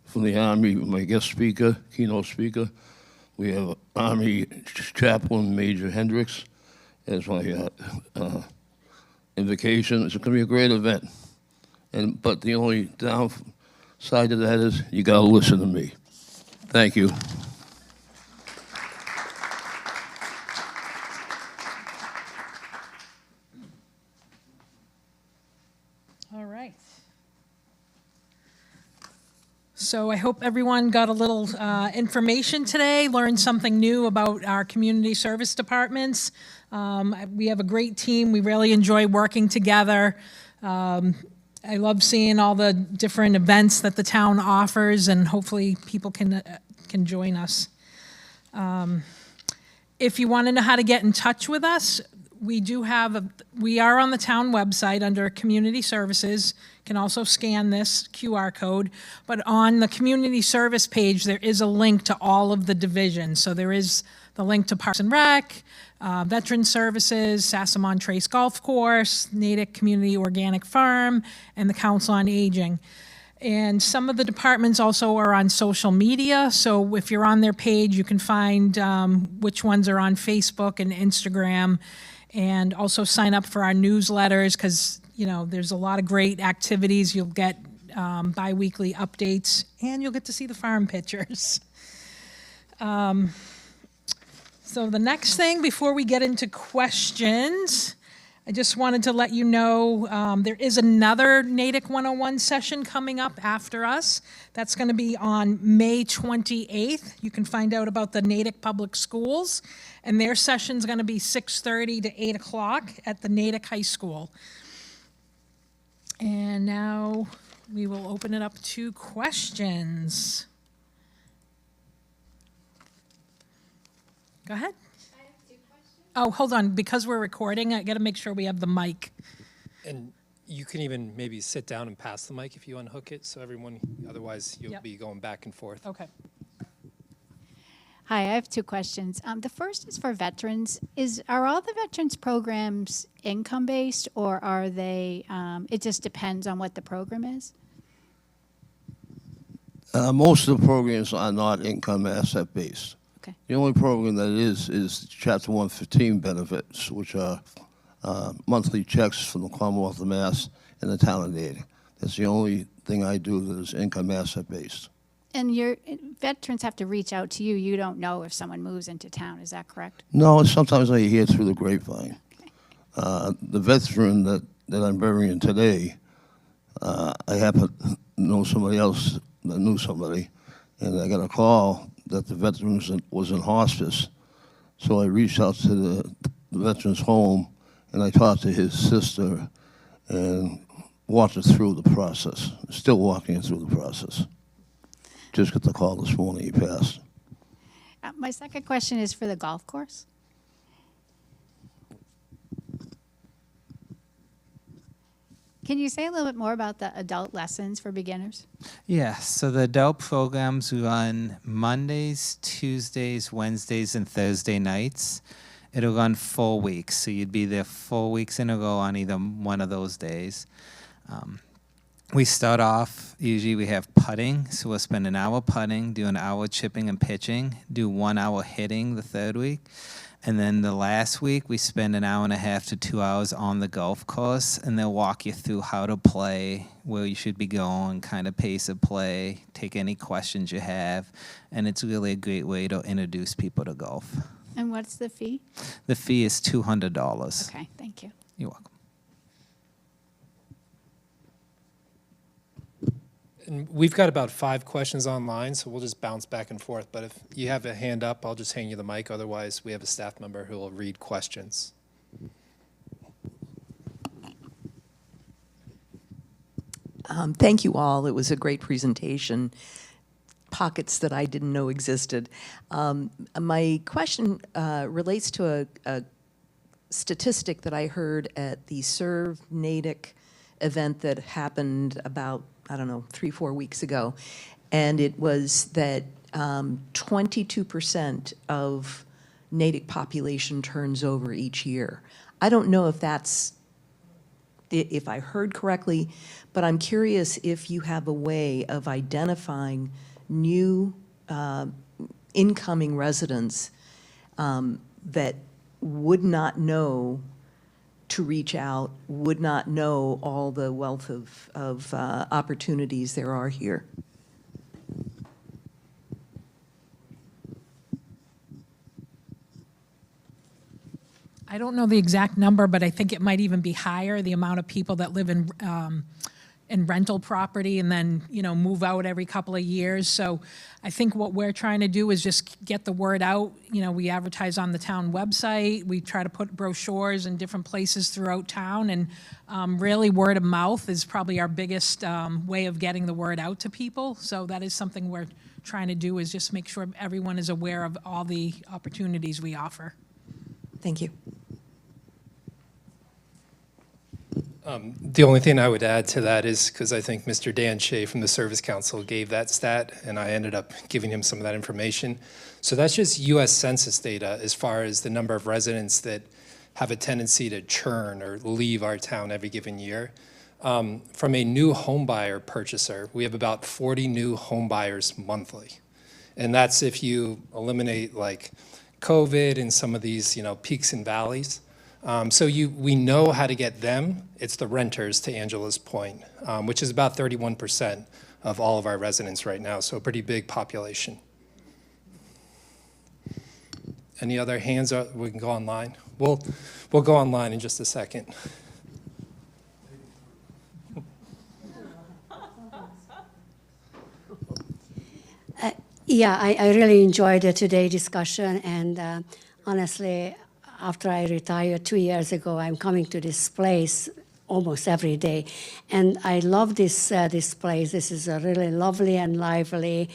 from the Army, my guest speaker, keynote speaker. We have Army Chaplain Major Hendricks as my invocation. It's going to be a great event. But the only downside of that is you got to listen to me. Thank you. All right. So I hope everyone got a little information today, learned something new about our community service departments. We have a great team. We really enjoy working together. I love seeing all the different events that the town offers, and hopefully people can join us. If you want to know how to get in touch with us, we are on the town website under Community Services. You can also scan this QR code, but on the community service page, there is a link to all of the divisions. So there is the link to Parks and Rec, Veteran Services, Sassamon Trace Golf Course, Natick Community Organic Farm, and the Council on Aging. And some of the departments also are on social media, so if you're on their page, you can find which ones are on Facebook and Instagram, and also sign up for our newsletters, because there's a lot of great activities. You'll get bi-weekly updates, and you'll get to see the farm pictures. So the next thing, before we get into questions, I just wanted to let you know there is another Natick 101 session coming up after us. That's going to be on May 28th. You can find out about the Natick Public Schools, and their session's going to be 6:30 to 8 o'clock at the Natick High School. And now we will open it up to questions. Go ahead. I have 2 questions. Oh, hold on, because we're recording, I gotta make sure we have the mic. And you can even maybe sit down and pass the mic if you unhook it, so everyone, otherwise you'll Yep. be going back and forth. Okay. Hi, I have 2 questions. The first is for veterans. Are all the veterans programs income-based, or are they, it just depends on what the program is? Most of the programs are not income asset based. Okay. The only program that is Chapter 115 benefits, which are monthly checks from the Commonwealth of Mass and the town of Natick. That's the only thing I do that is income asset based. And your veterans have to reach out to you. You don't know if someone moves into town. Is that correct? No, sometimes I hear through the grapevine. The veteran that I'm burying today, I happen to know somebody else that knew somebody, and I got a call that the veteran was in hospice So I reached out to the veteran's home, and I talked to his sister and walked her through the process. Still walking her through the process. Just got the call this morning, he passed. My second question is for the golf course. Can you say a little bit more about the adult lessons for beginners? Yeah, so the adult programs run Mondays, Tuesdays, Wednesdays, and Thursday nights. It'll run 4 weeks, so you'd be there 4 weeks in a row on either one of those days. We start off, usually we have putting, so we'll spend an hour putting, do an hour chipping and pitching, do 1 hour hitting the third week. And then the last week, we spend an hour and a half to 2 hours on the golf course, and they'll walk you through how to play, where you should be going, kind of pace of play, take any questions you have, and it's really a great way to introduce people to golf. And what's the fee? The fee is $200. Okay, thank you. You're welcome. And we've got about 5 questions online, so we'll just bounce back and forth. But if you have a hand up, I'll just hand you the mic. Otherwise, we have a staff member who will read questions. Thank you all. It was a great presentation. Pockets that I didn't know existed. My question relates to a statistic that I heard at the Serve Natick event that happened about, 3-4 weeks ago. And it was that 22% of Natick population turns over each year. I don't know if I heard correctly, but I'm curious if you have a way of identifying new incoming residents that would not know to reach out, would not know all the wealth of opportunities there are here. I don't know the exact number, but I think it might even be higher, the amount of people that live in rental property and then, move out every couple of years. So I think what we're trying to do is just get the word out. We advertise on the town website. We try to put brochures in different places throughout town. And really, word of mouth is probably our biggest way of getting the word out to people. So that is something we're trying to do, is just make sure everyone is aware of all the opportunities we offer. Thank you. The only thing I would add to that is, because I think Mr. Dan Shea from the Service Council gave that stat, and I ended up giving him some of that information. So that's just U.S. Census data as far as the number of residents that have a tendency to churn or leave our town every given year. From a new home buyer purchaser, we have about 40 new home buyers monthly. And that's if you eliminate like COVID and some of these, peaks and valleys. So we know how to get them. It's the renters, to Angela's point, which is about 31% of all of our residents right now, so a pretty big population. Any other hands? We can go online. We'll go online in just a second. Yeah, I really enjoyed today's discussion, and honestly, after I retired 2 years ago, I'm coming to this place almost every day, and I love this place. This is a really lovely and lively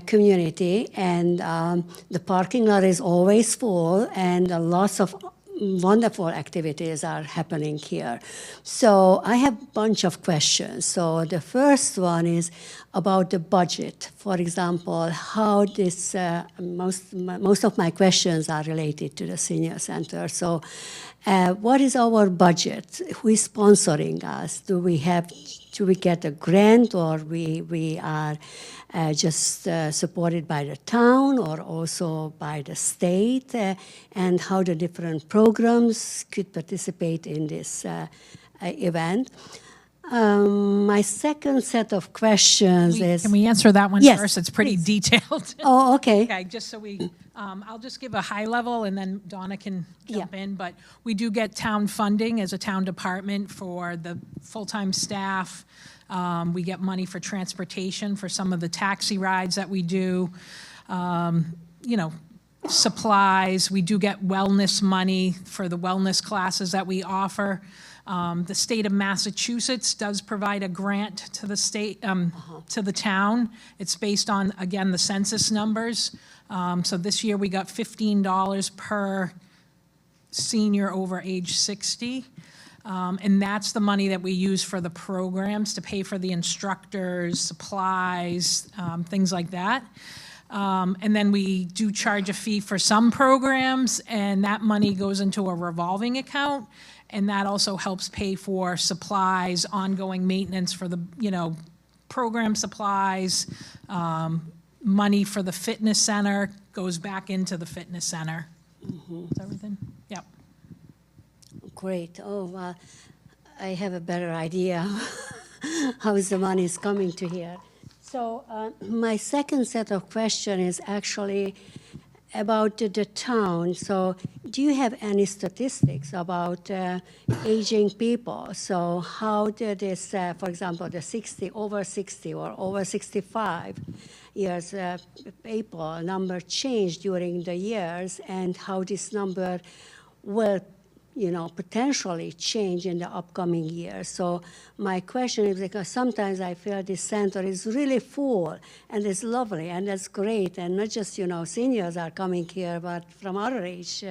community, and the parking lot is always full, and lots of wonderful activities are happening here. So I have a bunch of questions. So the first one is about the budget. For example, how this, most of my questions are related to the senior center. So what is our budget? Who is sponsoring us? Do we get a grant, or we are just supported by the town or also by the state, and how the different programs could participate in this event? My second set of questions is... Can we answer that one Yes, first? It's pretty please. detailed. Oh, okay. Okay, just so I'll just give a high level, and then Donna can jump in. But we do get town funding as a town department for the full-time staff. We get money for transportation for some of the taxi rides that we do. supplies. We do get wellness money for the wellness classes that we offer. The state of Massachusetts does provide a grant to the state, to the town. It's based on, again, the census numbers. So this year we got $15 per senior over age 60. And that's the money that we use for the programs to pay for the instructors, supplies, things like that. And then we do charge a fee for some programs, and that money goes into a revolving account. And that also helps pay for supplies, ongoing maintenance for the, program supplies. Money for the fitness center goes back into the fitness center. Is everything? Yep. Great. Oh, I have a better idea how the money is coming to here. So my second set of questions is actually about the town. So do you have any statistics about aging people? So how did this, for example, the over 60 or over 65 years people number change during the years, and how this number will potentially change in the upcoming years. So my question is, because sometimes I feel this center is really full, and it's lovely, and that's great, and not just, seniors are coming here, but from other age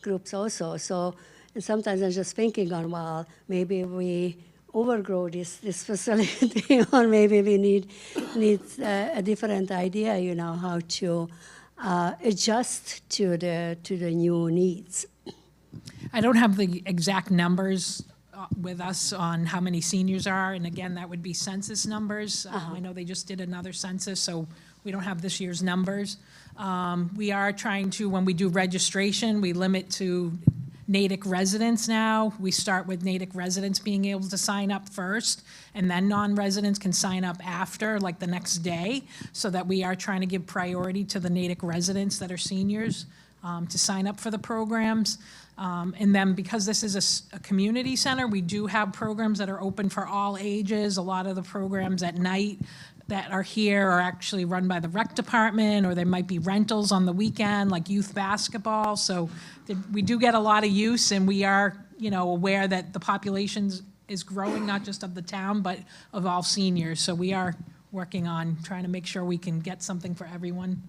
groups also. So, and sometimes I'm just thinking well, maybe we overgrow this facility, or maybe we need a different idea, how to adjust to the new needs. I don't have the exact numbers with us on how many seniors are, and again, that would be census numbers. I know they just did another census, so we don't have this year's numbers. We are trying to, when we do registration, we limit to Natick residents now. We start with Natick residents being able to sign up first, and then non-residents can sign up after, like the next day, so that we are trying to give priority to the Natick residents that are seniors to sign up for the programs. And then because this is a community center, we do have programs that are open for all ages. A lot of the programs at night that are here are actually run by the rec department, or there might be rentals on the weekend, like youth basketball. So we do get a lot of use, and we are, aware that the population is growing, not just of the town, but of all seniors. So we are working on trying to make sure we can get something for everyone.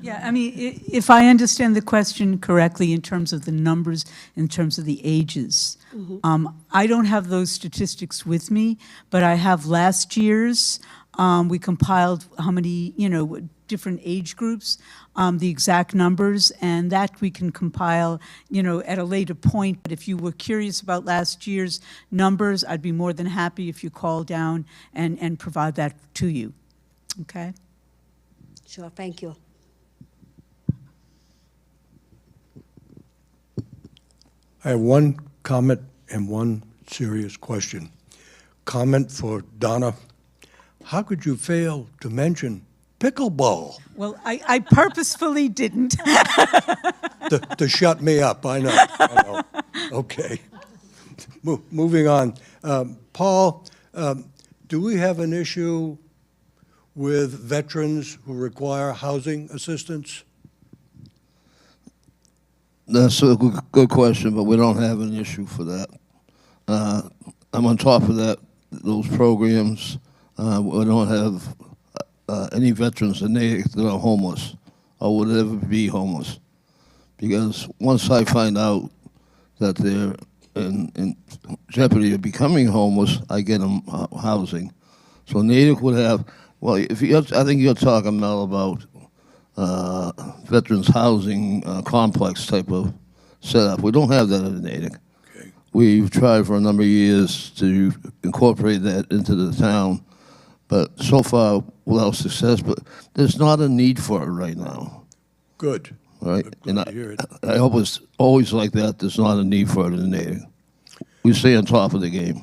Yeah, I mean, if I understand the question correctly in terms of the numbers, in terms of the ages, I don't have those statistics with me, but I have last year's. We compiled how many, different age groups, the exact numbers, and that we can compile, at a later point. But if you were curious about last year's numbers, I'd be more than happy if you call down and provide that to you. Okay? Sure, thank you. I have one comment and one serious question. Comment for Donna. How could you fail to mention pickleball? Well, I purposefully didn't. to shut me up, I know. Okay. Moving on. Paul, do we have an issue with veterans who require housing assistance? That's a good question, but we don't have an issue for that. I'm on top of that, those programs. We don't have any veterans in Natick that are homeless or would ever be homeless. Because once I find out that they're in jeopardy of becoming homeless, I get them housing. So Natick would have, well, I think you're talking, Mel, about veterans housing complex type of setup. We don't have that in Natick. Okay. We've tried for a number of years to incorporate that into the town, but so far without success. But there's not a need for it right now. Good. Right? Good And to hear it. I hope it's always like that. There's not a need for it in Natick. We stay on top of the game.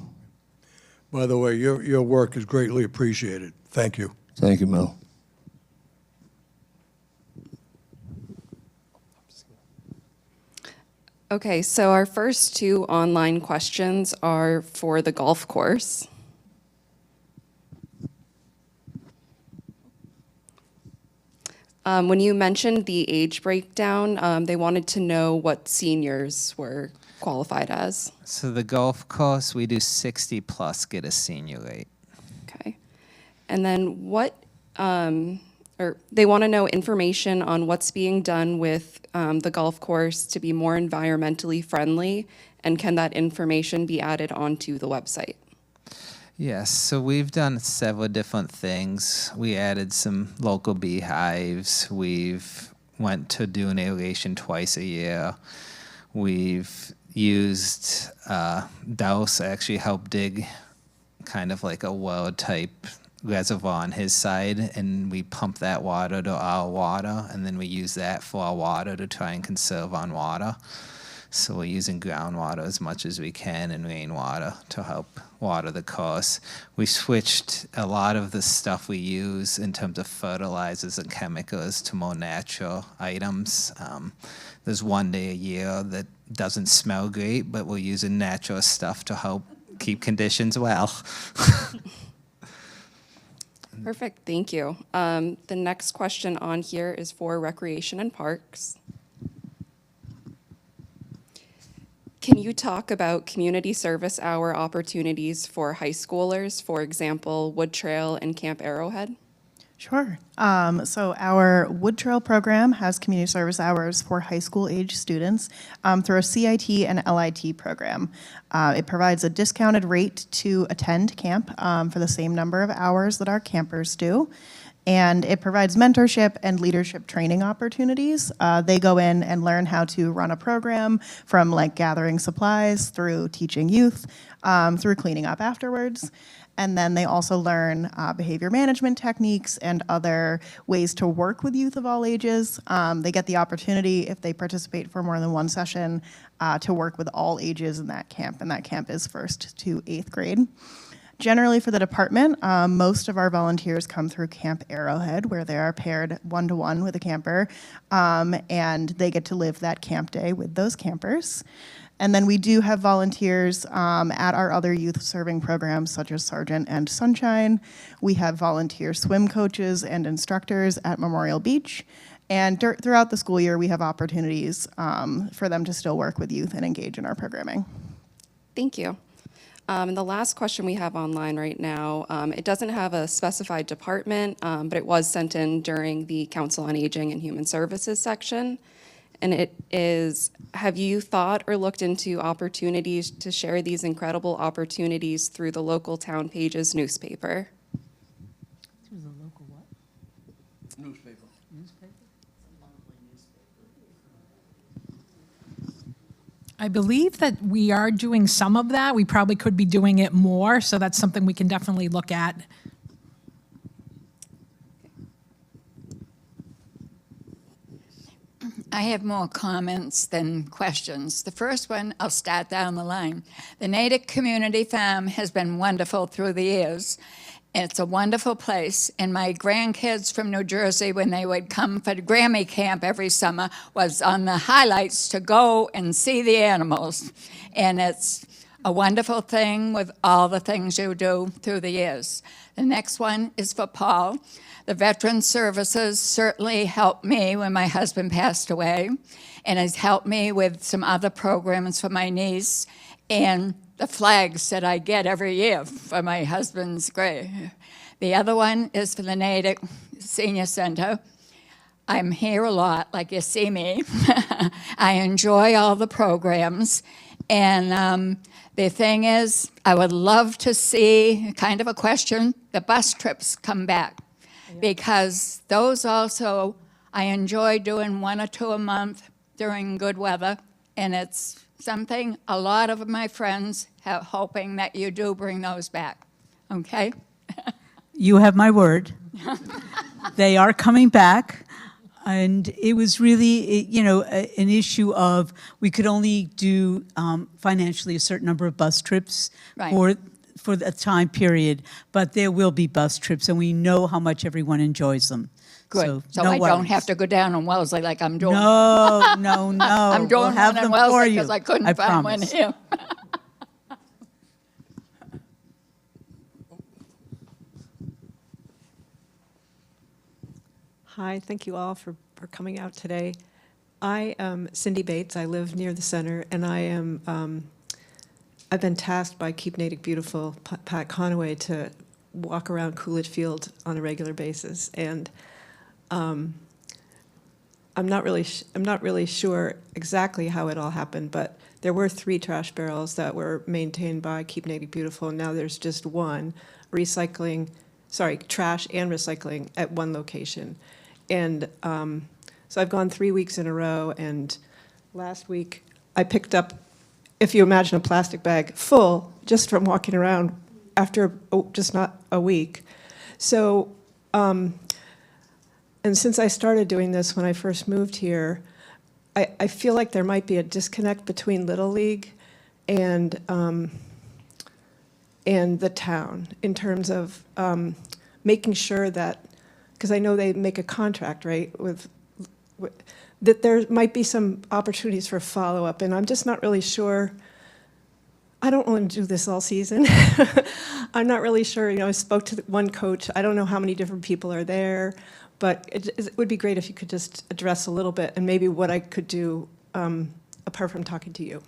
By the way, your work is greatly appreciated. Thank you. Thank you, Mel. Okay, so our first two online questions are for the golf course. When you mentioned the age breakdown, they wanted to know what seniors were qualified as. So the golf course, we do 60 plus get a senior rate. Okay. And then or they want to know information on what's being done with the golf course to be more environmentally friendly, and can that information be added onto the website? Yes, so we've done several different things. We added some local beehives. We've went to do an aeration twice a year. We've used Douse actually helped dig kind of like a well type reservoir on his side, and we pump that water to our water, and then we use that for our water to try and conserve on water. So we're using groundwater as much as we can and rainwater to help water the course. We switched a lot of the stuff we use in terms of fertilizers and chemicals to more natural items. There's one day a year that doesn't smell great, but we're using natural stuff to help keep conditions well. Perfect, thank you. The next question on here is for Recreation and Parks. Can you talk about community service hour opportunities for high schoolers, for example, Wood Trail and Camp Arrowhead? Sure. So our Wood Trail program has community service hours for high school age students through a CIT and LIT program. It provides a discounted rate to attend camp for the same number of hours that our campers do. And it provides mentorship and leadership training opportunities. They go in and learn how to run a program, from like gathering supplies through teaching youth, through cleaning up afterwards. And then they also learn behavior management techniques and other ways to work with youth of all ages. They get the opportunity, if they participate for more than one session, to work with all ages in that camp, and that camp is 1st to 8th grade. Generally for the department, most of our volunteers come through Camp Arrowhead, where they are paired one-to-one with a camper, and they get to live that camp day with those campers. And then we do have volunteers at our other youth serving programs, such as Sargent and Sunshine. We have volunteer swim coaches and instructors at Memorial Beach. And throughout the school year, we have opportunities for them to still work with youth and engage in our programming. Thank you. And the last question we have online right now, it doesn't have a specified department, but it was sent in during the Council on Aging and Human Services section. And it is, have you thought or looked into opportunities to share these incredible opportunities through the local Town Pages newspaper? Through the local what? Newspaper. I believe that we are doing some of that. We probably could be doing it more, so that's something we can definitely look at. I have more comments than questions. The first one, I'll start down the line. The Natick Community Farm has been wonderful through the years. It's a wonderful place, and my grandkids from New Jersey, when they would come for Grammy Camp every summer, was on the highlights to go and see the animals. And it's a wonderful thing with all the things you do through the years. The next one is for Paul. The Veteran Services certainly helped me when my husband passed away, and has helped me with some other programs for my niece, and the flags that I get every year for my husband's grave. The other one is for the Natick Senior Center. I'm here a lot, like you see me. I enjoy all the programs. And the thing is, I would love to see, kind of a question, the bus trips come back. Because those also, I enjoy doing 1 or 2 a month during good weather. And it's something a lot of my friends are hoping that you do bring those back, okay? You have my word. They are coming back. And it was really, an issue of we could only do financially a certain number of bus trips for the time period. But there will be bus trips, and we know how much everyone enjoys them. Good. So no I worries. don't have to go down on Wellesley like I'm doing. No. I'm doing We'll have one them on for Wellesley you. because I couldn't I find one promise. here. Hi, thank you all for coming out today. I am Cindy Bates. I live near the center, and I've been tasked by Keep Natick Beautiful, Pat Conaway, to walk around Coolidge Field on a regular basis. And I'm not really sure exactly how it all happened, but there were 3 trash barrels that were maintained by Keep Natick Beautiful, and now there's just one trash and recycling at one location. And so I've gone 3 weeks in a row, and last week I picked up, if you imagine a plastic bag full, just from walking around after just not a week. So, and since I started doing this when I first moved here, I feel like there might be a disconnect between Little League and the town in terms of making sure that, because I know they make a contract, right, with that there might be some opportunities for follow-up, and I'm just not really sure. I don't want to do this all season. I'm not really sure. I spoke to one coach. I don't know how many different people are there, but it would be great if you could just address a little bit and maybe what I could do apart from talking to you.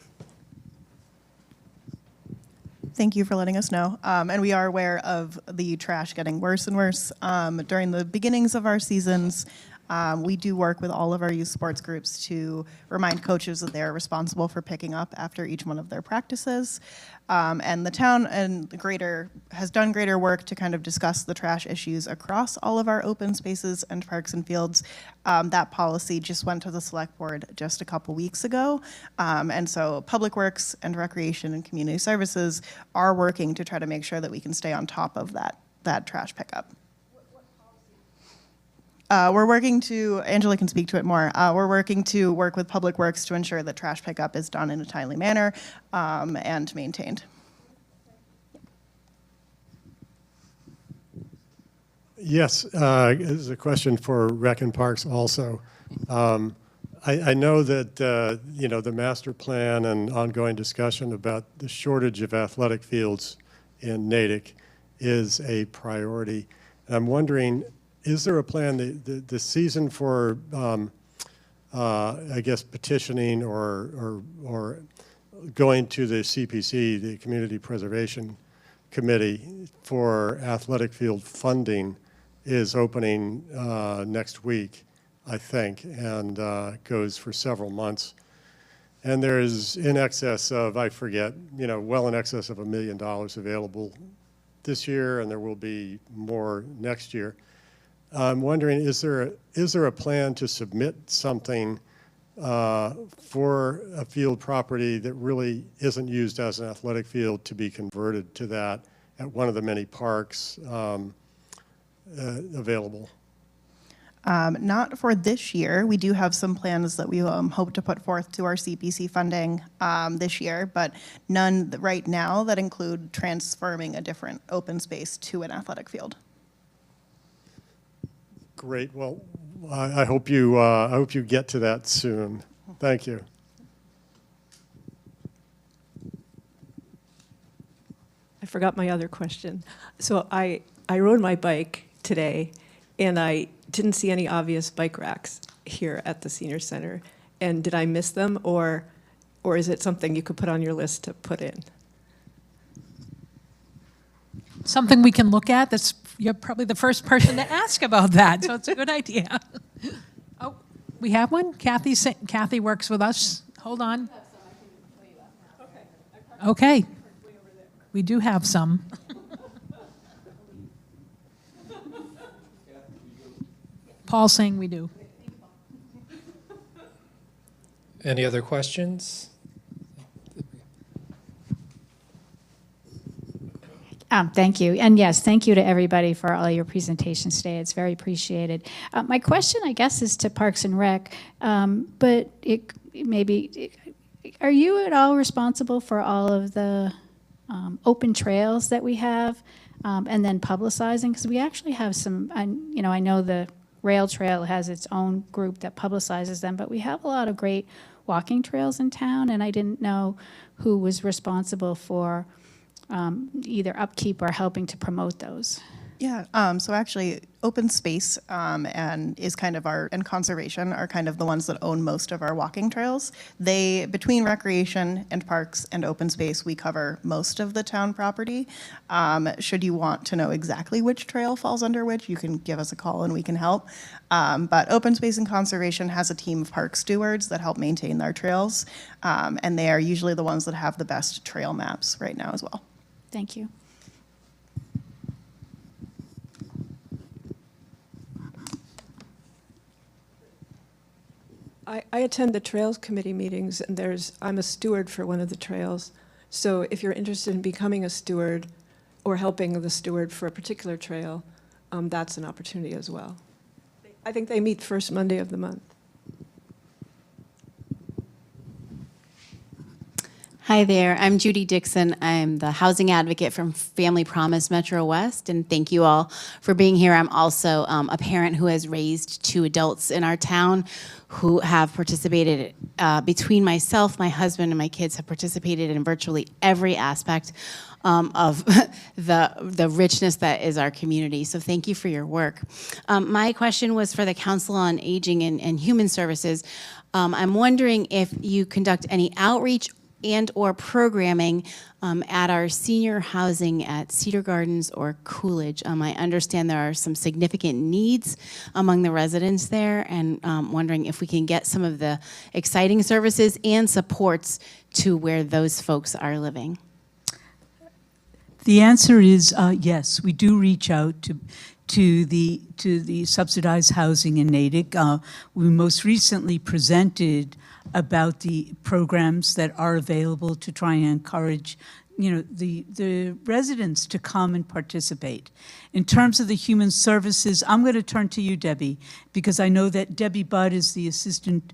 Thank you for letting us know. And we are aware of the trash getting worse and worse. During the beginnings of our seasons, we do work with all of our youth sports groups to remind coaches that they're responsible for picking up after each one of their practices. And the town and has done greater work to kind of discuss the trash issues across all of our open spaces and parks and fields. That policy just went to the select board just a couple weeks ago. And so Public Works and Recreation and Community Services are working to try to make sure that we can stay on top of that trash pickup. We're working to, Angela can speak to it more, we're working to work with Public Works to ensure that trash pickup is done in a timely manner and maintained. Yes, this is a question for Rec and Parks also. I know that the master plan and ongoing discussion about the shortage of athletic fields in Natick is a priority. And I'm wondering, is there a plan, the season for, I guess, petitioning or going to the CPC, the Community Preservation Committee, for athletic field funding is opening next week, I think, and goes for several months. And there is in excess of, I forget, well in excess of $1 million available this year, and there will be more next year. I'm wondering, is there a plan to submit something for a field property that really isn't used as an athletic field to be converted to that at one of the many parks available? Not for this year. We do have some plans that we hope to put forth to our CPC funding this year, but none right now that include transforming a different open space to an athletic field. Great. Well, I hope you get to that soon. Thank you. I forgot my other question. So I rode my bike today, and I didn't see any obvious bike racks here at the senior center. And did I miss them, or is it something you could put on your list to put in? Something we can look at. You're probably the first person to ask about that, so it's a good idea. Oh, we have one? Kathy works with us. Hold on. Okay. We do have some. Paul's saying we do. Any other questions? Thank you. And yes, thank you to everybody for all your presentations today. It's very appreciated. My question, I guess, is to Parks and Rec, but are you at all responsible for all of the open trails that we have and then publicizing? Because we actually have some, I know the rail trail has its own group that publicizes them, but we have a lot of great walking trails in town, and I didn't know who was responsible for either upkeep or helping to promote those. Yeah, so actually, open space and is kind of and conservation are kind of the ones that own most of our walking trails. Between recreation and parks and open space, we cover most of the town property. Should you want to know exactly which trail falls under which, you can give us a call and we can help. But open space and conservation has a team of park stewards that help maintain their trails, and they are usually the ones that have the best trail maps right now as well. Thank you. I attend the Trails Committee meetings, and I'm a steward for one of the trails. So if you're interested in becoming a steward or helping the steward for a particular trail, that's an opportunity as well. I think they meet first Monday of the month. Hi there, I'm Judy Dixon. I'm the housing advocate from Family Promise Metro West, and thank you all for being here. I'm also a parent who has raised 2 adults in our town who have participated, between myself, my husband, and my kids have participated in virtually every aspect of the richness that is our community. So thank you for your work. My question was for the Council on Aging and Human Services. I'm wondering if you conduct any outreach and or programming at our senior housing at Cedar Gardens or Coolidge. I understand there are some significant needs among the residents there, and wondering if we can get some of the exciting services and supports to where those folks are living. The answer is yes. We do reach out to the subsidized housing in Natick. We most recently presented about the programs that are available to try and encourage, the residents to come and participate. In terms of the human services, I'm going to turn to you, Debbie, because I know that Debbie Budd is the assistant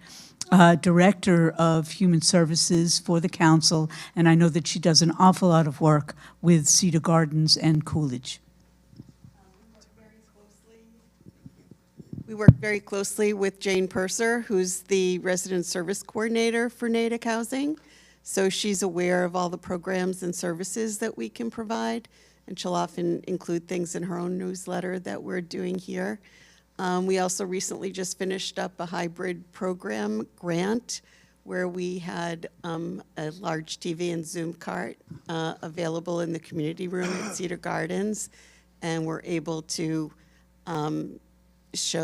director of human services for the council, and I know that she does an awful lot of work with Cedar Gardens and Coolidge. We work very closely with Jane Purser, who's the resident service coordinator for Natick Housing. So she's aware of all the programs and services that we can provide, and she'll often include things in her own newsletter that we're doing here. We also recently just finished up a hybrid program grant where we had a large TV and Zoom cart available in the community room at Cedar Gardens, and we're able to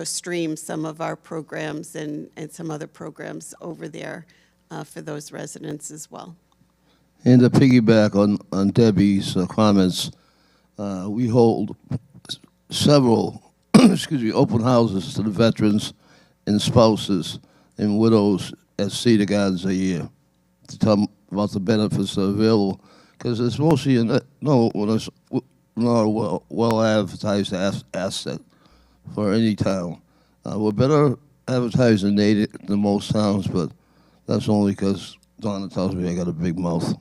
stream some of our programs and some other programs over there for those residents as well. And to piggyback on Debbie's comments, we hold several open houses to the veterans and spouses and widows at Cedar Gardens a year to tell them about the benefits that are available, because it's mostly not a well advertised asset for any town. We're better advertised in Natick than most towns, but that's only because Donna tells me I got a big mouth.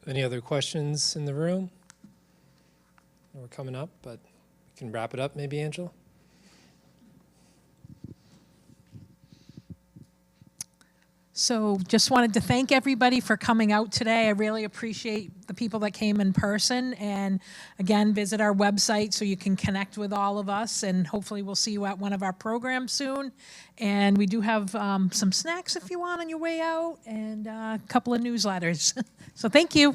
Any other questions in the room? We're coming up, but we can wrap it up maybe, Angela? So just wanted to thank everybody for coming out today. I really appreciate the people that came in person. And again, visit our website so you can connect with all of us. And hopefully we'll see you at one of our programs soon. And we do have some snacks if you want on your way out, and a couple of newsletters. So thank you.